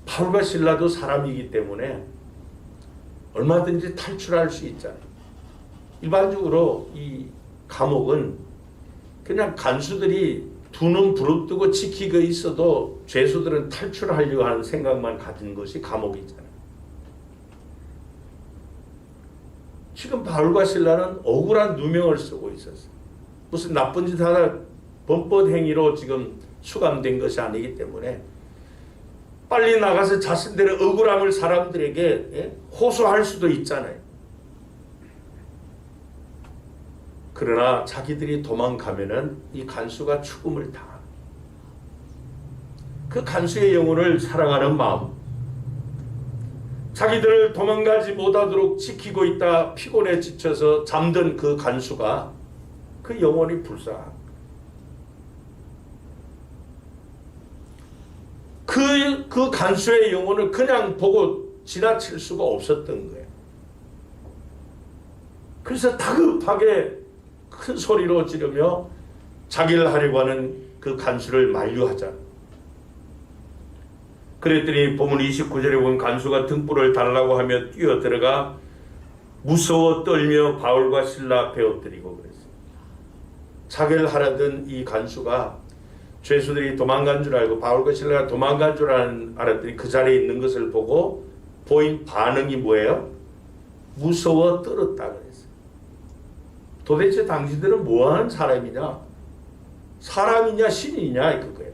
바울과 실라도 사람이기 때문에 얼마든지 탈출할 수 있잖아요. 일반적으로 이 감옥은 그냥 간수들이 두 눈 부릅뜨고 지키고 있어도 죄수들은 탈출하려고 하는 생각만 가진 것이 감옥이잖아요. 지금 바울과 실라는 억울한 누명을 쓰고 있었어요. 무슨 나쁜 짓 하다 범법 행위로 지금 수감된 것이 아니기 때문에 빨리 나가서 자신들의 억울함을 사람들에게 호소할 수도 있잖아요. 그러나 자기들이 도망가면은 이 간수가 죽음을 당합니다. 그 간수의 영혼을 사랑하는 마음, 자기들을 도망가지 못하도록 지키고 있다 피곤해 지쳐서 잠든 그 간수가 그 영혼이 불쌍합니다. 그 간수의 영혼을 그냥 보고 지나칠 수가 없었던 거예요. 그래서 다급하게 큰 소리로 지르며 자기를 하려고 하는 그 간수를 만류하자. 그랬더니 본문 29절에 보면 간수가 등불을 달라고 하며 뛰어들어가 무서워 떨며 바울과 실라 앞에 엎드리고 그랬어요. 자기를 하려던 이 간수가 죄수들이 도망간 줄 알고 바울과 실라가 도망간 줄 알았더니 그 자리에 있는 것을 보고 보인 반응이 뭐예요? 무서워 떨었다 그랬어요. 도대체 당신들은 뭐하는 사람이냐? 사람이냐 신이냐 그거예요.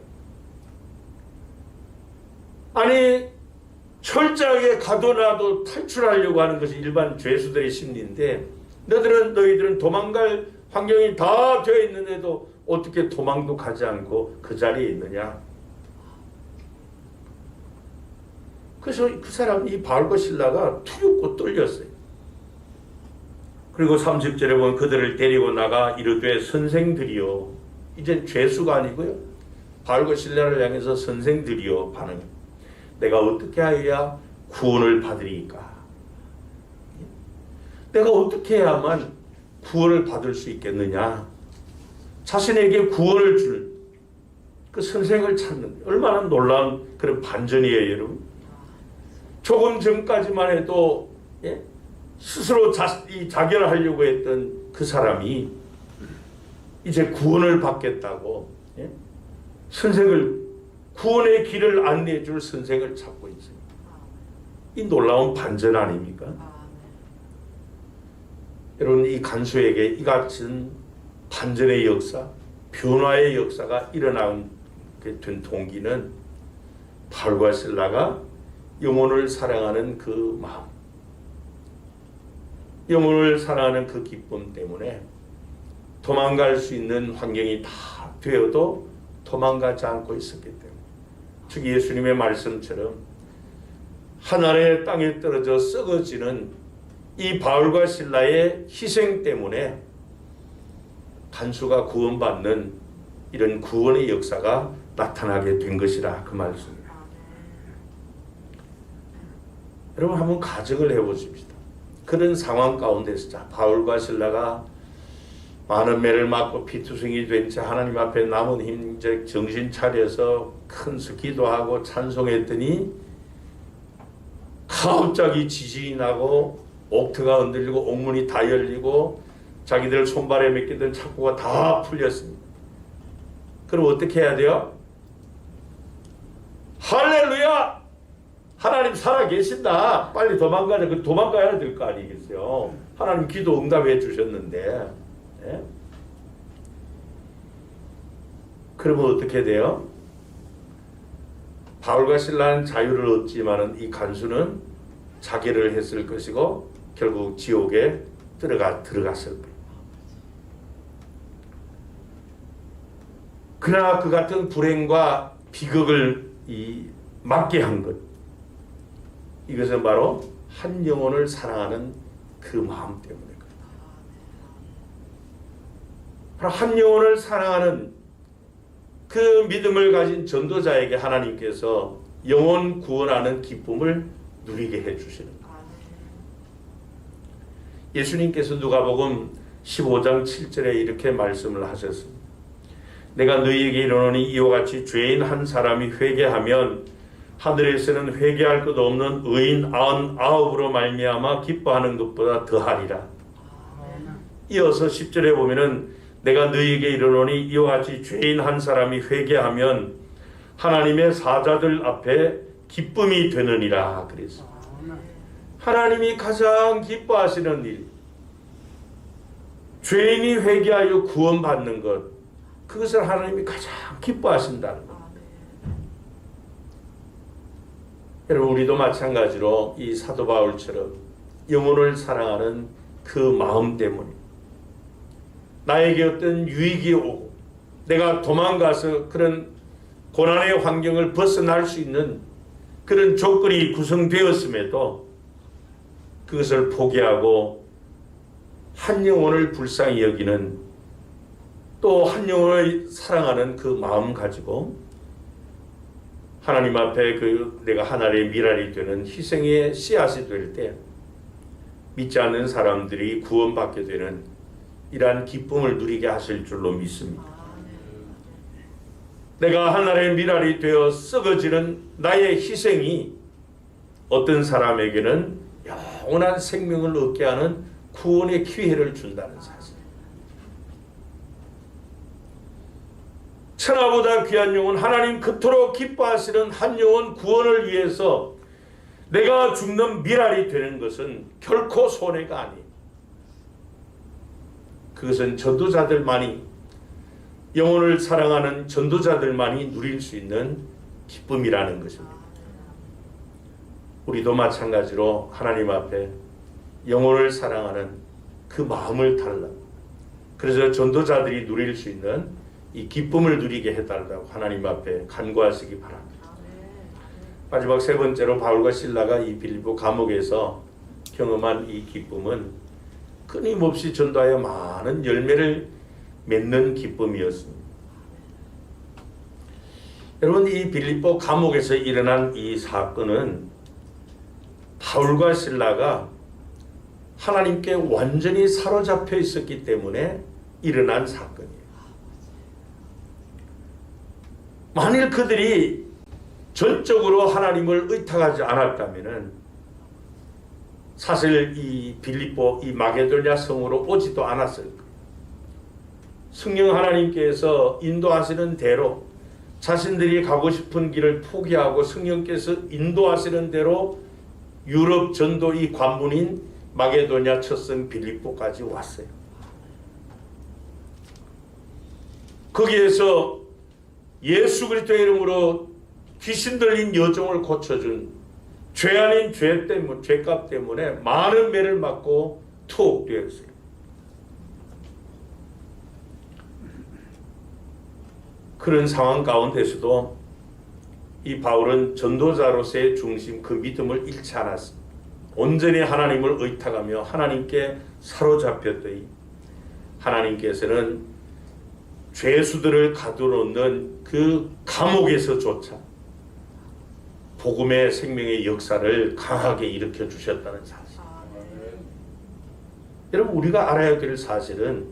아니 철저하게 가둬놔도 탈출하려고 하는 것이 일반 죄수들의 심리인데 너희들은 도망갈 환경이 다 되어 있는데도 어떻게 도망도 가지 않고 그 자리에 있느냐? 그래서 그 사람 이 바울과 실라가 두렵고 떨렸어요. 그리고 30절에 보면 그들을 데리고 나가 이르되 선생들이요. 이제 죄수가 아니고요. 바울과 실라를 향해서 선생들이요 반응. 내가 어떻게 하여야 구원을 받으리까? 내가 어떻게 해야만 구원을 받을 수 있겠느냐? 자신에게 구원을 줄 그 선생을 찾는 얼마나 놀라운 그런 반전이에요, 여러분. 조금 전까지만 해도 스스로 자결하려고 했던 그 사람이 이제 구원을 받겠다고 선생을 구원의 길을 안내해 줄 선생을 찾고 있어요. 이 놀라운 반전 아닙니까? 여러분 이 간수에게 이 같은 반전의 역사, 변화의 역사가 일어나게 된 동기는 바울과 실라가 영혼을 사랑하는 그 마음, 영혼을 사랑하는 그 기쁨 때문에 도망갈 수 있는 환경이 다 되어도 도망가지 않고 있었기 때문에, 즉 예수님의 말씀처럼 하늘의 땅에 떨어져 썩어지는 이 바울과 실라의 희생 때문에 간수가 구원받는 이런 구원의 역사가 나타나게 된 것이라 그 말씀입니다. 여러분 한번 가정을 해보십시다. 그런 상황 가운데서 자, 바울과 실라가 많은 매를 맞고 피투성이 된 채 하나님 앞에 남은 힘 이제 정신 차려서 큰 기도하고 찬송했더니 갑자기 지진이 나고 옥터가 흔들리고 옥문이 다 열리고 자기들 손발에 맡기던 착고가 다 풀렸습니다. 그럼 어떻게 해야 돼요? 할렐루야! 하나님 살아계신다. 빨리 도망가자. 그 도망가야 될 거 아니겠어요? 하나님 기도 응답해 주셨는데. 네? 그러면 어떻게 돼요? 바울과 실라는 자유를 얻지만은 이 간수는 자결을 했을 것이고 결국 지옥에 들어갔을 거예요. 그러나 그 같은 불행과 비극을 맞게 한 것, 이것은 바로 한 영혼을 사랑하는 그 마음 때문에 그래요. 바로 한 영혼을 사랑하는 그 믿음을 가진 전도자에게 하나님께서 영혼 구원하는 기쁨을 누리게 해주시는 거예요. 예수님께서 누가복음 15장 7절에 이렇게 말씀을 하셨습니다. 내가 너희에게 이르노니 이와 같이 죄인 한 사람이 회개하면 하늘에서는 회개할 것 없는 의인 99으로 말미암아 기뻐하는 것보다 더하리라. 이어서 10절에 보면은 내가 너희에게 이르노니 이와 같이 죄인 한 사람이 회개하면 하나님의 사자들 앞에 기쁨이 되느니라 그랬어. 하나님이 가장 기뻐하시는 일, 죄인이 회개하여 구원받는 것, 그것을 하나님이 가장 기뻐하신다는 것. 여러분 우리도 마찬가지로 이 사도 바울처럼 영혼을 사랑하는 그 마음 때문에 나에게 어떤 유익이 오고 내가 도망가서 그런 고난의 환경을 벗어날 수 있는 그런 조건이 구성되었음에도 그것을 포기하고 한 영혼을 불쌍히 여기는 또 한 영혼을 사랑하는 그 마음 가지고 하나님 앞에 그 내가 하나님의 미랄이 되는 희생의 씨앗이 될 때 믿지 않는 사람들이 구원받게 되는 이러한 기쁨을 누리게 하실 줄로 믿습니다. 내가 하나님의 미랄이 되어 썩어지는 나의 희생이 어떤 사람에게는 영원한 생명을 얻게 하는 구원의 기회를 준다는 사실. 천하보다 귀한 영혼, 하나님 그토록 기뻐하시는 한 영혼 구원을 위해서 내가 죽는 미랄이 되는 것은 결코 손해가 아니에요. 그것은 전도자들만이, 영혼을 사랑하는 전도자들만이 누릴 수 있는 기쁨이라는 것입니다. 우리도 마찬가지로 하나님 앞에 영혼을 사랑하는 그 마음을 달라. 그래서 전도자들이 누릴 수 있는 이 기쁨을 누리게 해달라고 하나님 앞에 간구하시기 바랍니다. 마지막 세 번째로 바울과 실라가 이 빌립보 감옥에서 경험한 이 기쁨은 끊임없이 전도하여 많은 열매를 맺는 기쁨이었습니다. 여러분 이 빌립보 감옥에서 일어난 이 사건은 바울과 실라가 하나님께 완전히 사로잡혀 있었기 때문에 일어난 사건이에요. 만일 그들이 전적으로 하나님을 의탁하지 않았다면 사실 이 빌립보 이 마게도냐 성으로 오지도 않았을 거예요. 성령 하나님께서 인도하시는 대로 자신들이 가고 싶은 길을 포기하고 성령께서 인도하시는 대로 유럽 전도 이 관문인 마게도냐 첫성 빌립보까지 왔어요. 거기에서 예수 그리스도의 이름으로 귀신 들린 여종을 고쳐준 죄 아닌 죄값 때문에 많은 매를 맞고 투옥되었어요. 그런 상황 가운데서도 이 바울은 전도자로서의 중심, 그 믿음을 잃지 않았습니다. 온전히 하나님을 의탁하며 하나님께 사로잡혔더니 하나님께서는 죄수들을 가두어놓는 그 감옥에서조차 복음의 생명의 역사를 강하게 일으켜 주셨다는 사실. 여러분, 우리가 알아야 될 사실은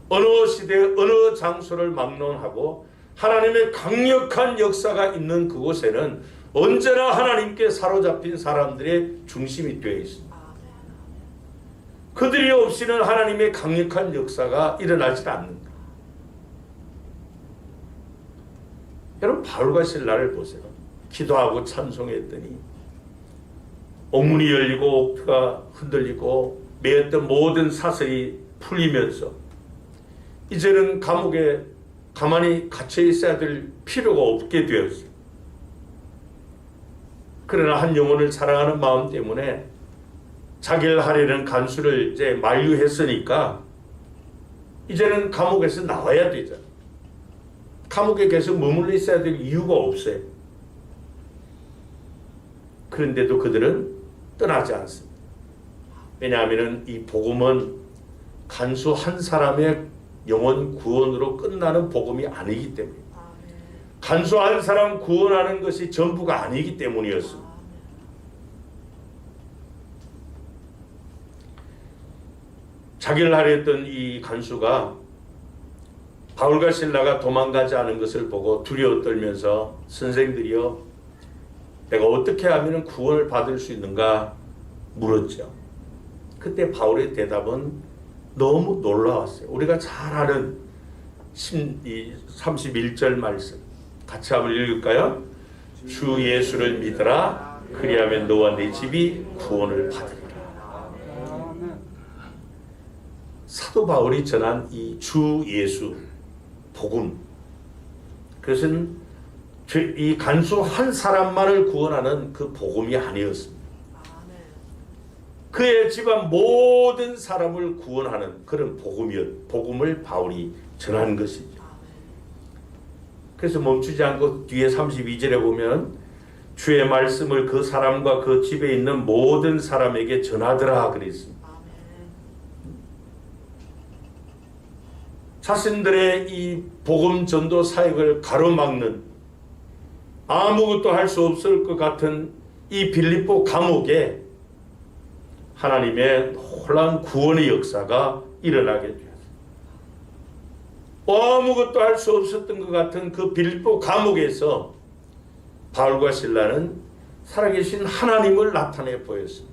어느 시대 어느 장소를 막론하고 하나님의 강력한 역사가 있는 그곳에는 언제나 하나님께 사로잡힌 사람들의 중심이 되어 있습니다. 그들이 없이는 하나님의 강력한 역사가 일어나지 않는다. 여러분, 바울과 실라를 보세요. 기도하고 찬송했더니 옥문이 열리고 옥표가 흔들리고 매였던 모든 사슬이 풀리면서 이제는 감옥에 가만히 갇혀 있어야 될 필요가 없게 되었어요. 그러나 한 영혼을 사랑하는 마음 때문에 자기를 하려는 간수를 이제 만류했으니까 이제는 감옥에서 나와야 되잖아요. 감옥에 계속 머물러 있어야 될 이유가 없어요. 그런데도 그들은 떠나지 않습니다. 왜냐하면 이 복음은 간수 한 사람의 영혼 구원으로 끝나는 복음이 아니기 때문입니다. 간수 한 사람 구원하는 것이 전부가 아니기 때문이었습니다. 자기를 하려 했던 이 간수가 바울과 실라가 도망가지 않은 것을 보고 두려워 떨면서 선생들이여 내가 어떻게 하면 구원을 받을 수 있는가 물었죠. 그때 바울의 대답은 너무 놀라웠어요. 우리가 잘 아는 31절 말씀 같이 한번 읽을까요? 주 예수를 믿으라 그리하면 너와 네 집이 구원을 받으리라. 사도 바울이 전한 이 주 예수 복음, 그것은 이 간수 한 사람만을 구원하는 그 복음이 아니었습니다. 그의 집안 모든 사람을 구원하는 그런 복음을 바울이 전한 것이죠. 그래서 멈추지 않고 뒤에 32절에 보면 주의 말씀을 그 사람과 그 집에 있는 모든 사람에게 전하더라 그랬습니다. 자신들의 이 복음 전도 사역을 가로막는 아무것도 할 수 없을 것 같은 이 빌립보 감옥에 하나님의 놀라운 구원의 역사가 일어나게 되었습니다. 아무것도 할 수 없었던 것 같은 그 빌립보 감옥에서 바울과 실라는 살아계신 하나님을 나타내 보였습니다.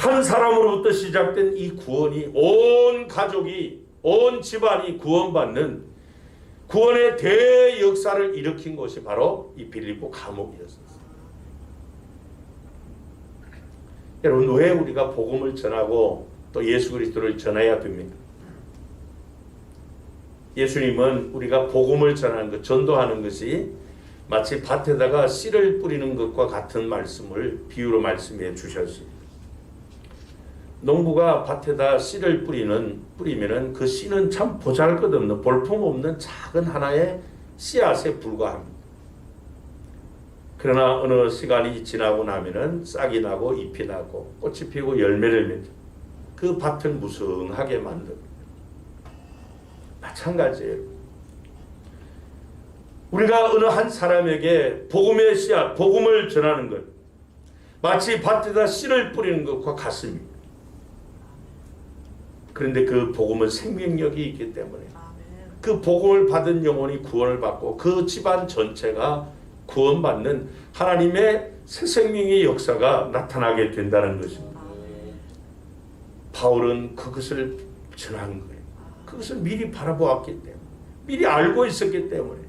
한 사람으로부터 시작된 이 구원이 온 가족이, 온 집안이 구원받는 구원의 대역사를 일으킨 곳이 바로 이 빌립보 감옥이었습니다. 여러분, 왜 우리가 복음을 전하고 또 예수 그리스도를 전해야 됩니까? 예수님은 우리가 복음을 전하는 것, 전도하는 것이 마치 밭에다가 씨를 뿌리는 것과 같은 말씀을 비유로 말씀해 주셨습니다. 농부가 밭에다 씨를 뿌리면은 그 씨는 참 보잘것없는 볼품없는 작은 하나의 씨앗에 불과합니다. 그러나 어느 시간이 지나고 나면은 싹이 나고 잎이 나고 꽃이 피고 열매를 맺죠. 그 밭을 무성하게 만듭니다. 마찬가지예요. 우리가 어느 한 사람에게 복음의 씨앗, 복음을 전하는 것, 마치 밭에다 씨를 뿌리는 것과 같습니다. 그런데 그 복음은 생명력이 있기 때문에 그 복음을 받은 영혼이 구원을 받고 그 집안 전체가 구원받는 하나님의 새 생명의 역사가 나타나게 된다는 것입니다. 바울은 그것을 전한 거예요. 그것을 미리 바라보았기 때문에, 미리 알고 있었기 때문에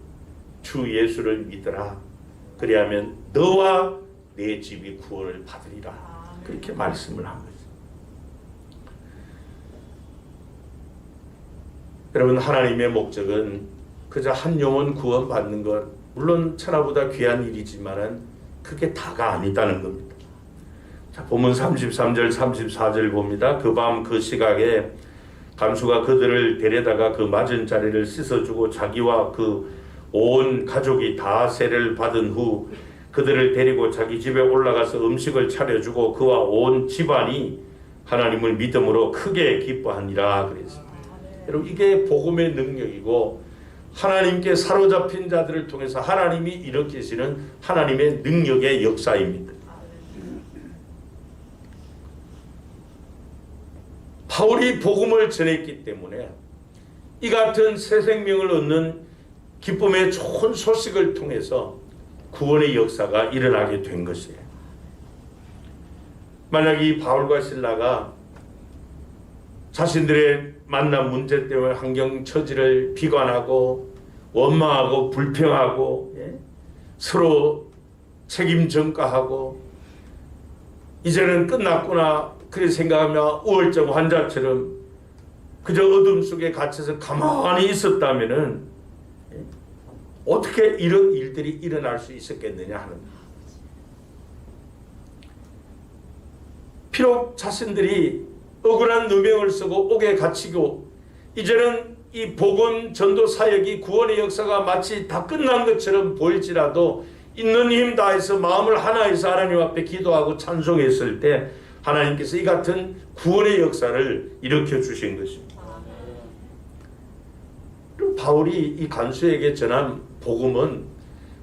주 예수를 믿으라 그리하면 너와 내 집이 구원을 받으리라 그렇게 말씀을 한 거죠. 여러분, 하나님의 목적은 그저 한 영혼 구원받는 것, 물론 천하보다 귀한 일이지만은 그게 다가 아니다는 겁니다. 자, 본문 33절 34절 봅니다. 그 밤 그 시각에 간수가 그들을 데려다가 그 맞은 자리를 씻어주고 자기와 그 온 가족이 다 세례를 받은 후 그들을 데리고 자기 집에 올라가서 음식을 차려주고 그와 온 집안이 하나님을 믿음으로 크게 기뻐하니라 그랬습니다. 여러분, 이게 복음의 능력이고 하나님께 사로잡힌 자들을 통해서 하나님이 일으키시는 하나님의 능력의 역사입니다. 바울이 복음을 전했기 때문에 이 같은 새 생명을 얻는 기쁨의 좋은 소식을 통해서 구원의 역사가 일어나게 된 것이에요. 만약 이 바울과 실라가 자신들의 만난 문제 때문에 환경 처지를 비관하고 원망하고 불평하고 서로 책임 전가하고 이제는 끝났구나 그렇게 생각하며 우울증 환자처럼 그저 어둠 속에 갇혀서 가만히 있었다면은 어떻게 이런 일들이 일어날 수 있었겠느냐 하는 거예요. 비록 자신들이 억울한 누명을 쓰고 옥에 갇히고 이제는 이 복음 전도 사역이 구원의 역사가 마치 다 끝난 것처럼 보일지라도 있는 힘 다해서 마음을 하나해서 하나님 앞에 기도하고 찬송했을 때 하나님께서 이 같은 구원의 역사를 일으켜 주신 것입니다. 그리고 바울이 이 간수에게 전한 복음은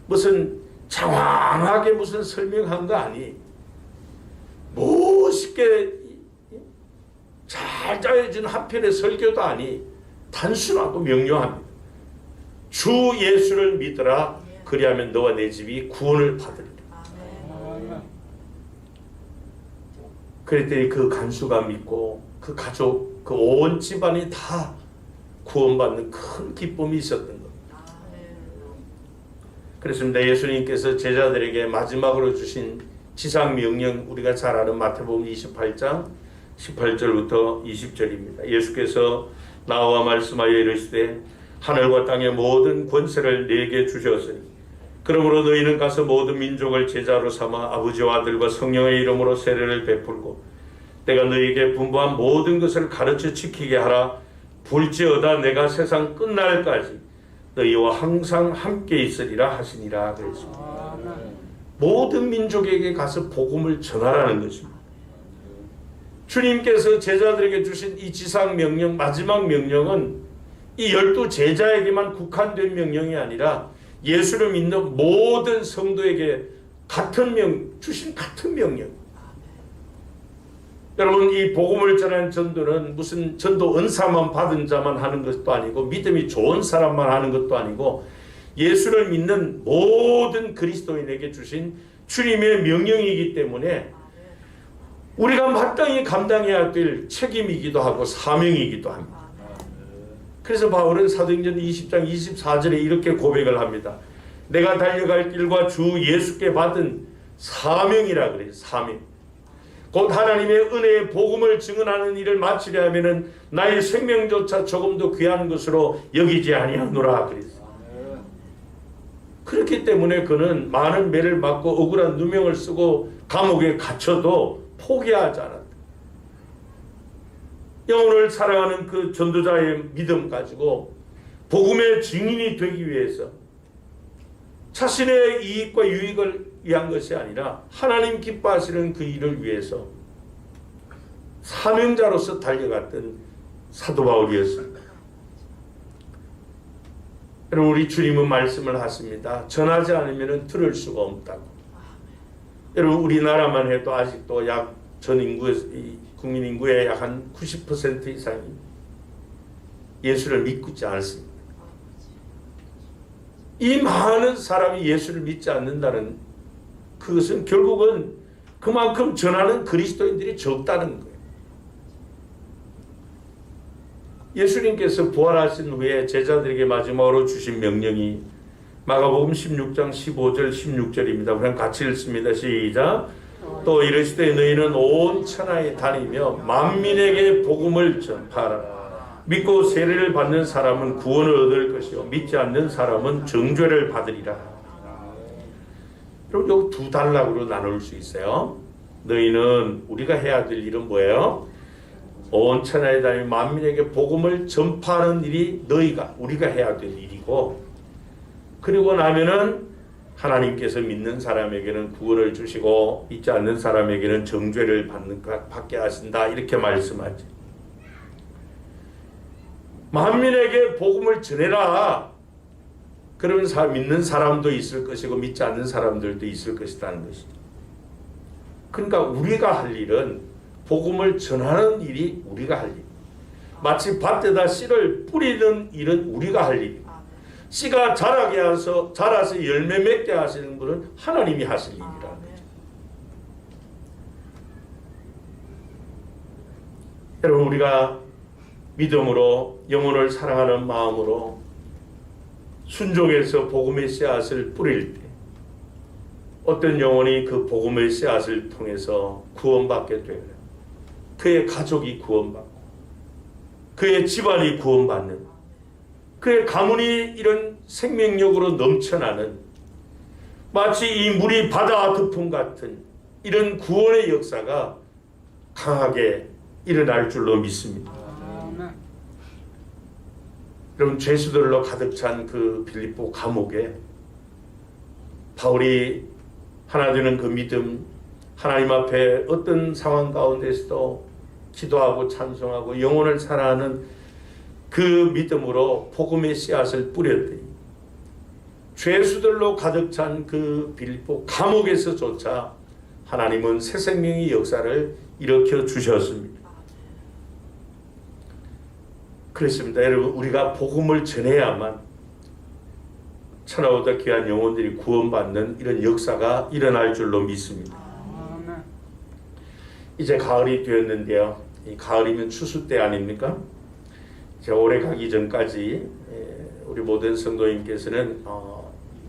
무슨 장황하게 무슨 설명한 거 아니, 멋있게 잘 짜여진 한 편의 설교도 아니, 단순하고 명료합니다. 주 예수를 믿으라, 그리하면 너와 내 집이 구원을 받으리라. 그랬더니 그 간수가 믿고 그 가족, 그 온 집안이 다 구원받는 큰 기쁨이 있었던 겁니다. 그렇습니다. 예수님께서 제자들에게 마지막으로 주신 지상 명령, 우리가 잘 아는 마태복음 28장 18절부터 20절입니다. 예수께서 나와 말씀하여 이르시되 하늘과 땅의 모든 권세를 내게 주셨으니 그러므로 너희는 가서 모든 민족을 제자로 삼아 아버지와 아들과 성령의 이름으로 세례를 베풀고 내가 너희에게 분부한 모든 것을 가르쳐 지키게 하라. 볼지어다 내가 세상 끝날까지 너희와 항상 함께 있으리라 하시니라 그랬습니다. 모든 민족에게 가서 복음을 전하라는 것입니다. 주님께서 제자들에게 주신 이 지상 명령, 마지막 명령은 이 12 제자에게만 국한된 명령이 아니라 예수를 믿는 모든 성도에게 주신 같은 명령. 여러분, 이 복음을 전하는 전도는 무슨 전도 은사만 받은 자만 하는 것도 아니고 믿음이 좋은 사람만 하는 것도 아니고 예수를 믿는 모든 그리스도인에게 주신 주님의 명령이기 때문에 우리가 마땅히 감당해야 될 책임이기도 하고 사명이기도 합니다. 그래서 바울은 사도행전 20장 24절에 이렇게 고백을 합니다. 내가 달려갈 길과 주 예수께 받은 사명이라 그래요. 사명. 곧 하나님의 은혜의 복음을 증언하는 일을 마치려 하면은 나의 생명조차 조금도 귀한 것으로 여기지 아니하노라 그랬어요. 그렇기 때문에 그는 많은 매를 맞고 억울한 누명을 쓰고 감옥에 갇혀도 포기하지 않았다. 영혼을 사랑하는 그 전도자의 믿음 가지고 복음의 증인이 되기 위해서 자신의 이익과 유익을 위한 것이 아니라 하나님 기뻐하시는 그 일을 위해서 사명자로서 달려갔던 사도 바울이었습니다. 여러분, 우리 주님은 말씀을 하십니다. 전하지 않으면 들을 수가 없다고. 여러분, 우리나라만 해도 아직도 약 전 인구의 국민 인구의 약 한 90% 이상이 예수를 믿고 있지 않습니다. 이 많은 사람이 예수를 믿지 않는다는 그것은 결국은 그만큼 전하는 그리스도인들이 적다는 거예요. 예수님께서 부활하신 후에 제자들에게 마지막으로 주신 명령이 마가복음 16장 15절 16절입니다. 우리 같이 읽습니다. 시작. 또 이르시되 너희는 온 천하에 다니며 만민에게 복음을 전파하라. 믿고 세례를 받는 사람은 구원을 얻을 것이요 믿지 않는 사람은 정죄를 받으리라. 그럼 요 두 단락으로 나눌 수 있어요. 너희는 우리가 해야 될 일은 뭐예요? 온 천하에 다니며 만민에게 복음을 전파하는 일이 우리가 해야 될 일이고, 그리고 나면은 하나님께서 믿는 사람에게는 구원을 주시고 믿지 않는 사람에게는 정죄를 받게 하신다, 이렇게 말씀하죠. 만민에게 복음을 전해라. 그러면 믿는 사람도 있을 것이고 믿지 않는 사람들도 있을 것이라는 것이죠. 그러니까 우리가 할 일은 복음을 전하는 일이 우리가 할 일. 마치 밭에다 씨를 뿌리는 일은 우리가 할 일. 씨가 자라서 열매 맺게 하시는 분은 하나님이 하실 일이라는 거죠. 여러분, 우리가 믿음으로 영혼을 사랑하는 마음으로 순종해서 복음의 씨앗을 뿌릴 때 어떤 영혼이 그 복음의 씨앗을 통해서 구원받게 되어요. 그의 가족이 구원받고 그의 집안이 구원받는, 그의 가문이 이런 생명력으로 넘쳐나는, 마치 이 물이 바다 거품 같은 이런 구원의 역사가 강하게 일어날 줄로 믿습니다. 여러분, 죄수들로 가득 찬 그 빌립보 감옥에 바울이 하나 되는 그 믿음, 하나님 앞에 어떤 상황 가운데서도 기도하고 찬송하고 영혼을 사랑하는 그 믿음으로 복음의 씨앗을 뿌렸더니 죄수들로 가득 찬 그 빌립보 감옥에서조차 하나님은 새 생명의 역사를 일으켜 주셨습니다. 그렇습니다. 여러분, 우리가 복음을 전해야만 천하보다 귀한 영혼들이 구원받는 이런 역사가 일어날 줄로 믿습니다. 이제 가을이 되었는데요. 이 가을이면 추수 때 아닙니까? 제가 올해 가기 전까지 우리 모든 성도님께서는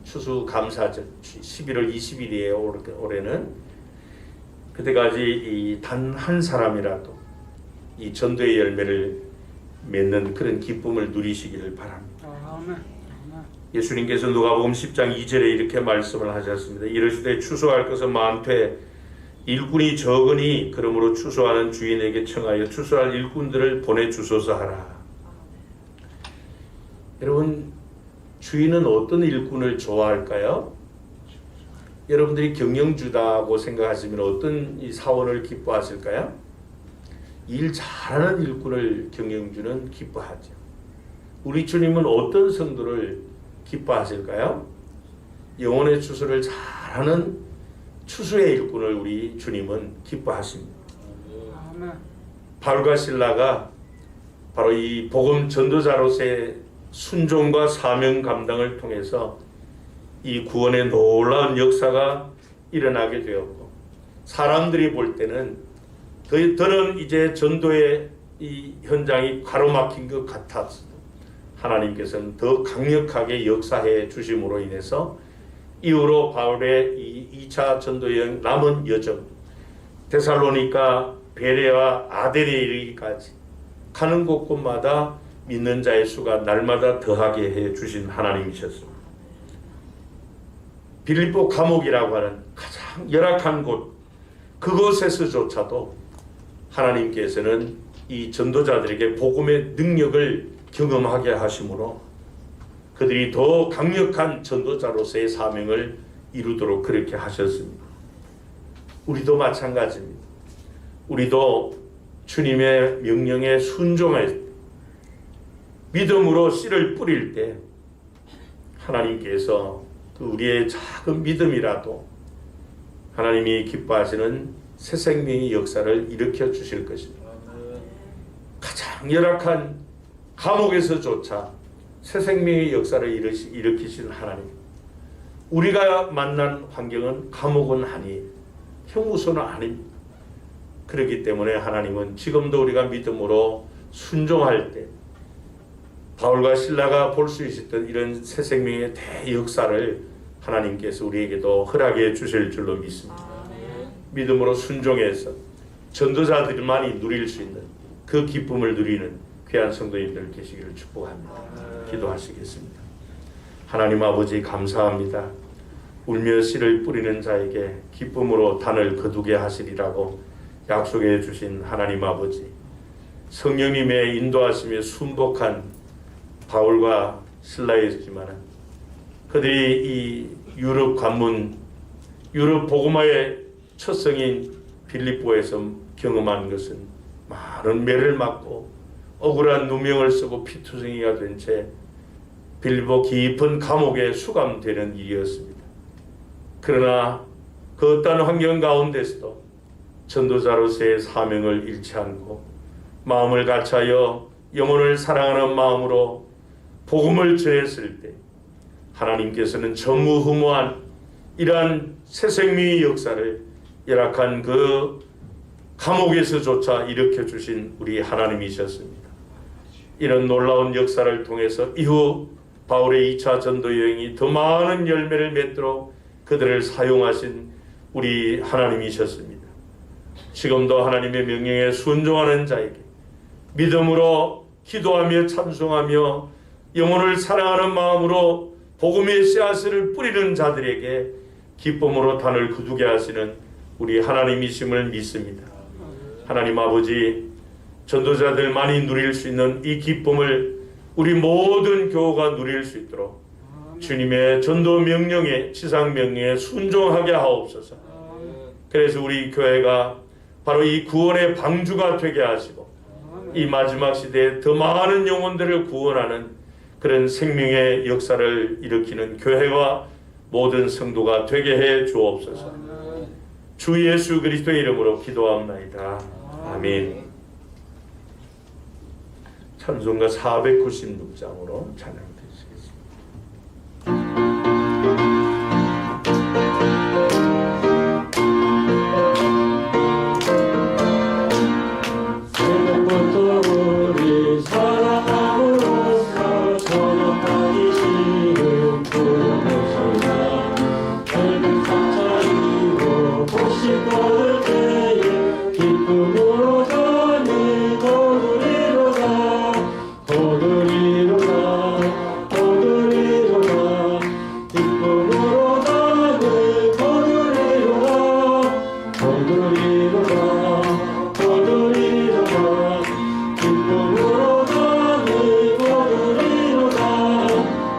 추수 감사절 11월 20일이에요. 올해는. 그때까지 단 한 사람이라도 이 전도의 열매를 맺는 그런 기쁨을 누리시기를 바랍니다. 예수님께서 누가복음 10장 2절에 이렇게 말씀을 하셨습니다. 이르시되 추수할 것은 많되 일꾼이 적으니 그러므로 추수하는 주인에게 청하여 추수할 일꾼들을 보내주소서 하라. 여러분, 주인은 어떤 일꾼을 좋아할까요? 여러분들이 경영주다고 생각하시면 어떤 이 사원을 기뻐하실까요? 일 잘하는 일꾼을 경영주는 기뻐하죠. 우리 주님은 어떤 성도를 기뻐하실까요? 영혼의 추수를 잘하는 추수의 일꾼을 우리 주님은 기뻐하십니다. 바울과 실라가 바로 이 복음 전도자로서의 순종과 사명 감당을 통해서 이 구원의 놀라운 역사가 일어나게 되었고, 사람들이 볼 때는 더는 이제 전도의 이 현장이 가로막힌 것 같았어도 하나님께서는 더 강력하게 역사해 주심으로 인해서 이후로 바울의 이 2차 전도여행 남은 여정, 데살로니가, 베레와 아덴에 이르기까지 가는 곳곳마다 믿는 자의 수가 날마다 더하게 해 주신 하나님이셨습니다. 빌립보 감옥이라고 하는 가장 열악한 곳, 그곳에서조차도 하나님께서는 이 전도자들에게 복음의 능력을 경험하게 하심으로 그들이 더 강력한 전도자로서의 사명을 이루도록 그렇게 하셨습니다. 우리도 마찬가지입니다. 우리도 주님의 명령에 순종할 때, 믿음으로 씨를 뿌릴 때 하나님께서 그 우리의 작은 믿음이라도 하나님이 기뻐하시는 새 생명의 역사를 일으켜 주실 것입니다. 가장 열악한 감옥에서조차 새 생명의 역사를 일으키신 하나님. 우리가 만난 환경은 감옥은 아니에요. 형무소는 아닙니다. 그렇기 때문에 하나님은 지금도 우리가 믿음으로 순종할 때 바울과 실라가 볼 수 있었던 이런 새 생명의 대역사를 하나님께서 우리에게도 허락해 주실 줄로 믿습니다. 믿음으로 순종해서 전도자들만이 누릴 수 있는 그 기쁨을 누리는 귀한 성도님들 계시기를 축복합니다. 기도하시겠습니다. 하나님 아버지 감사합니다. 울며 씨를 뿌리는 자에게 기쁨으로 단을 거두게 하시리라고 약속해 주신 하나님 아버지, 성령님의 인도하심에 순복한 바울과 실라였지만 그들이 이 유럽 관문, 유럽 복음화의 첫 성인 빌립보에서 경험한 것은 많은 매를 맞고 억울한 누명을 쓰고 피투성이가 된 채 빌립보 깊은 감옥에 수감되는 일이었습니다. 그러나 그 어떤 환경 가운데서도 전도자로서의 사명을 잃지 않고 마음을 같이하여 영혼을 사랑하는 마음으로 복음을 전했을 때 하나님께서는 전무후무한 이러한 새 생명의 역사를 열악한 그 감옥에서조차 일으켜 주신 우리 하나님이셨습니다. 이런 놀라운 역사를 통해서 이후 바울의 2차 전도 여행이 더 많은 열매를 맺도록 그들을 사용하신 우리 하나님이셨습니다. 지금도 하나님의 명령에 순종하는 자에게 믿음으로 기도하며 찬송하며 영혼을 사랑하는 마음으로 복음의 씨앗을 뿌리는 자들에게 기쁨으로 단을 거두게 하시는 우리 하나님이심을 믿습니다. 하나님 아버지, 전도자들만이 누릴 수 있는 이 기쁨을 우리 모든 교우가 누릴 수 있도록 주님의 전도 명령에, 지상 명령에 순종하게 하옵소서. 그래서 우리 교회가 바로 이 구원의 방주가 되게 하시고 이 마지막 시대에 더 많은 영혼들을 구원하는 그런 생명의 역사를 일으키는 교회와 모든 성도가 되게 해 주옵소서. 주 예수 그리스도의 이름으로 기도합나이다. 아멘. 찬송가 496장으로 찬양드리겠습니다. 새벽부터 우리 사랑함으로써 저녁까지 시를 부르시나 넓은 상차이고 곳이 뻗을 때에 기쁨으로 가는 거두리로다 거두리로다 거두리로다 기쁨으로 가는 거두리로다 거두리로다 거두리로다 기쁨으로 가는 거두리로다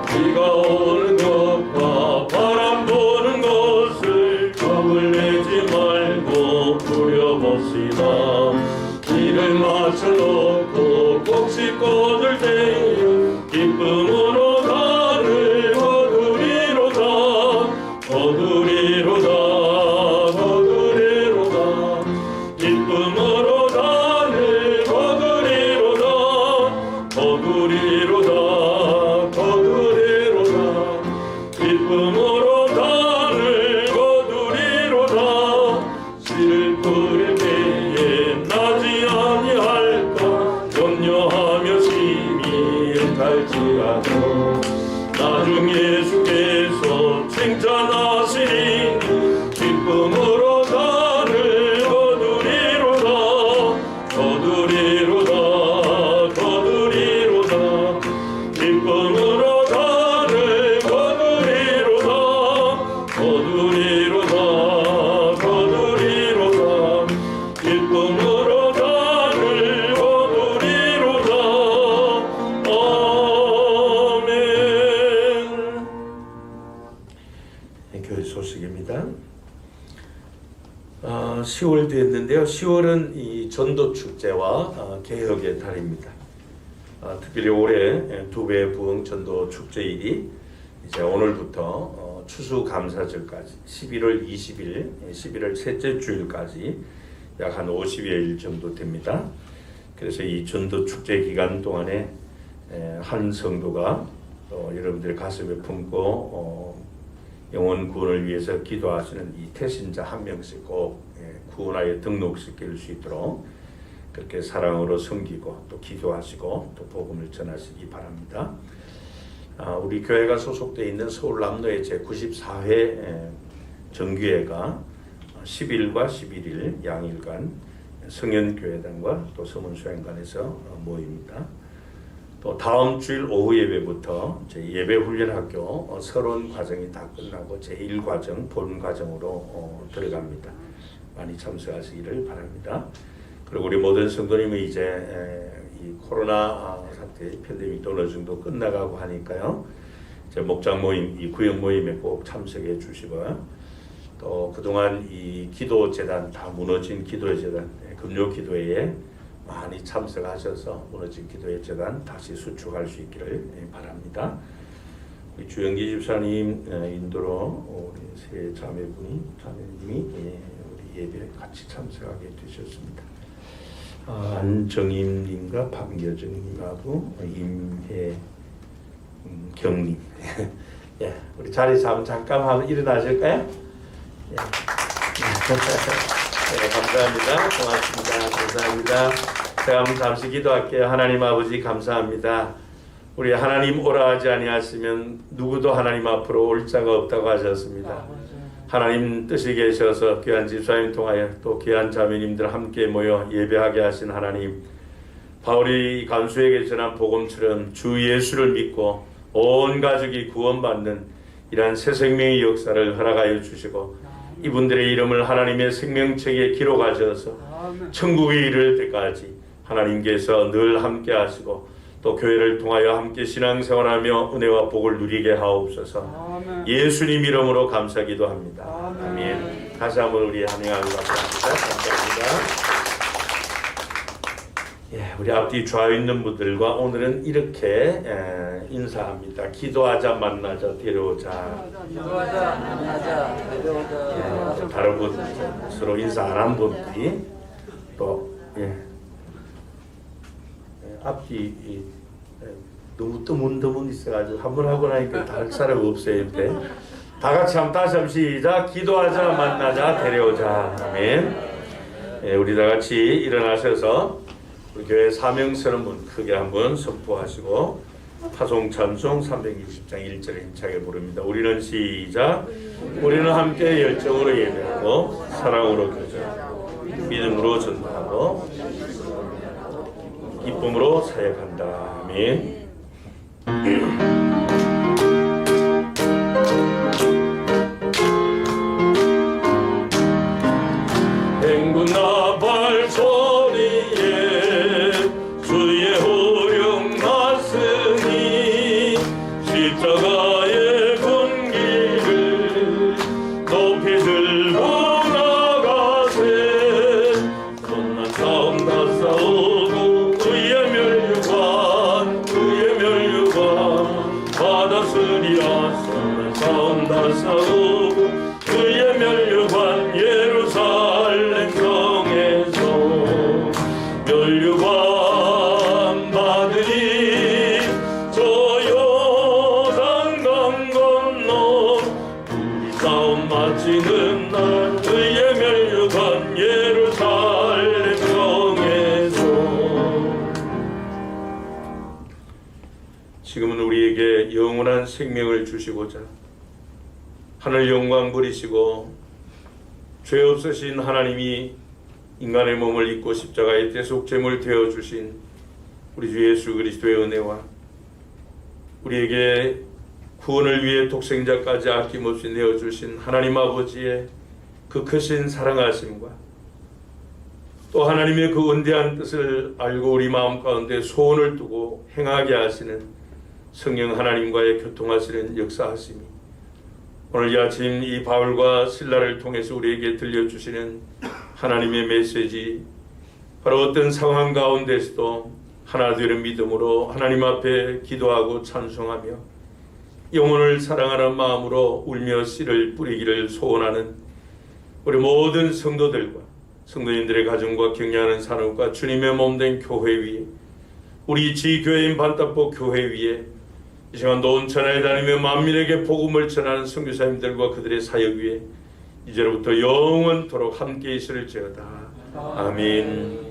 비가 오는 것과 바람 부는 것을 겁을 내지 말고 부려봅시다. 길을 맞춰놓고 꼭지 꽂을 때에 기쁨으로 가는 거두리로다 거두리로다 거두리로다 기쁨으로 가는 거두리로다 거두리로다 거두리로다 기쁨으로 가는 거두리로다 씨를 뿌릴 때에 나지 아니할까 염려하며 심히 갈지라도 나중 예수께서 칭찬하시니 기쁨으로 가는 거두리로다 거두리로다 거두리로다 기쁨으로 가는 거두리로다 거두리로다 거두리로다 기쁨으로 가는 거두리로다. 아멘. 교회 소식입니다. 10월 됐는데요. 10월은 이 전도 축제와 개혁의 달입니다. 특별히 올해 2배 부흥 전도 축제일이 이제 오늘부터 추수감사절까지 11월 20일, 11월 셋째 주일까지 약 한 50여일 정도 됩니다. 그래서 이 전도 축제 기간 동안에 한 성도가 여러분들의 가슴에 품고 영혼 구원을 위해서 기도하시는 이 태신자 한 명씩 꼭 구원하여 등록시킬 수 있도록 그렇게 사랑으로 섬기고 또 기도하시고 또 복음을 전하시기 바랍니다. 우리 교회가 소속되어 있는 서울 남로의 제94회 정규회가 10일과 11일 양일간 성현교회당과 또 서문수양관에서 모입니다. 또 다음 주일 오후 예배부터 저희 예배 훈련 학교 서론 과정이 다 끝나고 제1과정 본 과정으로 들어갑니다. 많이 참석하시기를 바랍니다. 그리고 우리 모든 성도님은 이제 이 코로나 사태 팬데믹도 어느 정도 끝나가고 하니까요. 제 목장 모임, 이 구역 모임에 꼭 참석해 주시고요. 또 그동안 이 기도재단 다 무너진 기도재단 금요 기도회에 많이 참석하셔서 무너진 기도의 재단 다시 수축할 수 있기를 바랍니다. 우리 주영기 집사님 인도로 우리 세 자매님이 우리 예배에 같이 참석하게 되셨습니다. 안정임님과 박여정님하고 임혜경님. 예, 우리 자리에서 한번 잠깐 한번 일어나실까요? 예. 네, 감사합니다. 고맙습니다. 감사합니다. 제가 한번 잠시 기도할게요. 하나님 아버지 감사합니다. 우리 하나님 오라 하지 아니하시면 누구도 하나님 앞으로 올 자가 없다고 하셨습니다. 하나님 뜻이 계셔서 귀한 집사님 통하여 또 귀한 자매님들 함께 모여 예배하게 하신 하나님, 바울이 간수에게 전한 복음처럼 주 예수를 믿고 온 가족이 구원받는 이러한 새 생명의 역사를 허락하여 주시고 이분들의 이름을 하나님의 생명책에 기록하셔서 천국에 이를 때까지 하나님께서 늘 함께 하시고 또 교회를 통하여 함께 신앙생활하며 은혜와 복을 누리게 하옵소서. 예수님 이름으로 감사기도 합니다. 아멘. 다시 한번 우리 한영하고 감사합니다. 감사합니다. 예, 우리 앞뒤 좌우 있는 분들과 오늘은 이렇게 인사합니다. 기도하자 만나자 데려오자. 기도하자 만나자 데려오자. 예, 다른 분 서로 인사 안 한 분들이 또 앞뒤 너무 뜨문뜨문 있어가지고 한 번 하고 나니까 다 할 사람 없어요. 이때 다 같이 다시 한번 시작. 기도하자 만나자 데려오자. 아멘. 예, 우리 다 같이 일어나셔서 우리 교회 사명스러운 분 크게 한번 선포하시고 파송 찬송 360장 1절에 힘차게 부릅니다. 우리는 시작. 우리는 함께 열정으로 예배하고 사랑으로 교제하고 믿음으로 전도하고 기쁨으로 사역한다. 아멘. 행군나 발소리에 주의 호령 났으니 십자가의 분기를 높이 들고 나가세. 선한 싸움 다 싸우고 의의 멸류관 받았으리라. 선한 싸움 다 싸우고 의의 멸류관 예루살렘 성에서 멸류관 받으리. 저 요단강 건너 우리 싸움 마치는 날 의의 멸류관 예루살렘 성에서. 지금은 우리에게 영원한 생명을 주시고자 하늘 영광 부리시고 죄 없으신 하나님이 인간의 몸을 입고 십자가의 대속제물 되어주신 우리 주 예수 그리스도의 은혜와 우리에게 구원을 위해 독생자까지 아낌없이 내어주신 하나님 아버지의 그 크신 사랑하심과 또 하나님의 그 은대한 뜻을 알고 우리 마음 가운데 소원을 두고 행하게 하시는 성령 하나님과의 교통하시는 역사하심이 오늘 이 아침 이 바울과 실라를 통해서 우리에게 들려주시는 하나님의 메시지, 바로 어떤 상황 가운데서도 하나 되는 믿음으로 하나님 앞에 기도하고 찬송하며 영혼을 사랑하는 마음으로 울며 씨를 뿌리기를 소원하는 우리 모든 성도들과 성도님들의 가정과 격려하는 산업과 주님의 몸된 교회 위에, 우리 지교회인 반답복 교회 위에 이 시간 온 천하에 다니며 만민에게 복음을 전하는 선교사님들과 그들의 사역 위에 이제로부터 영원토록 함께 있을지어다. 아멘.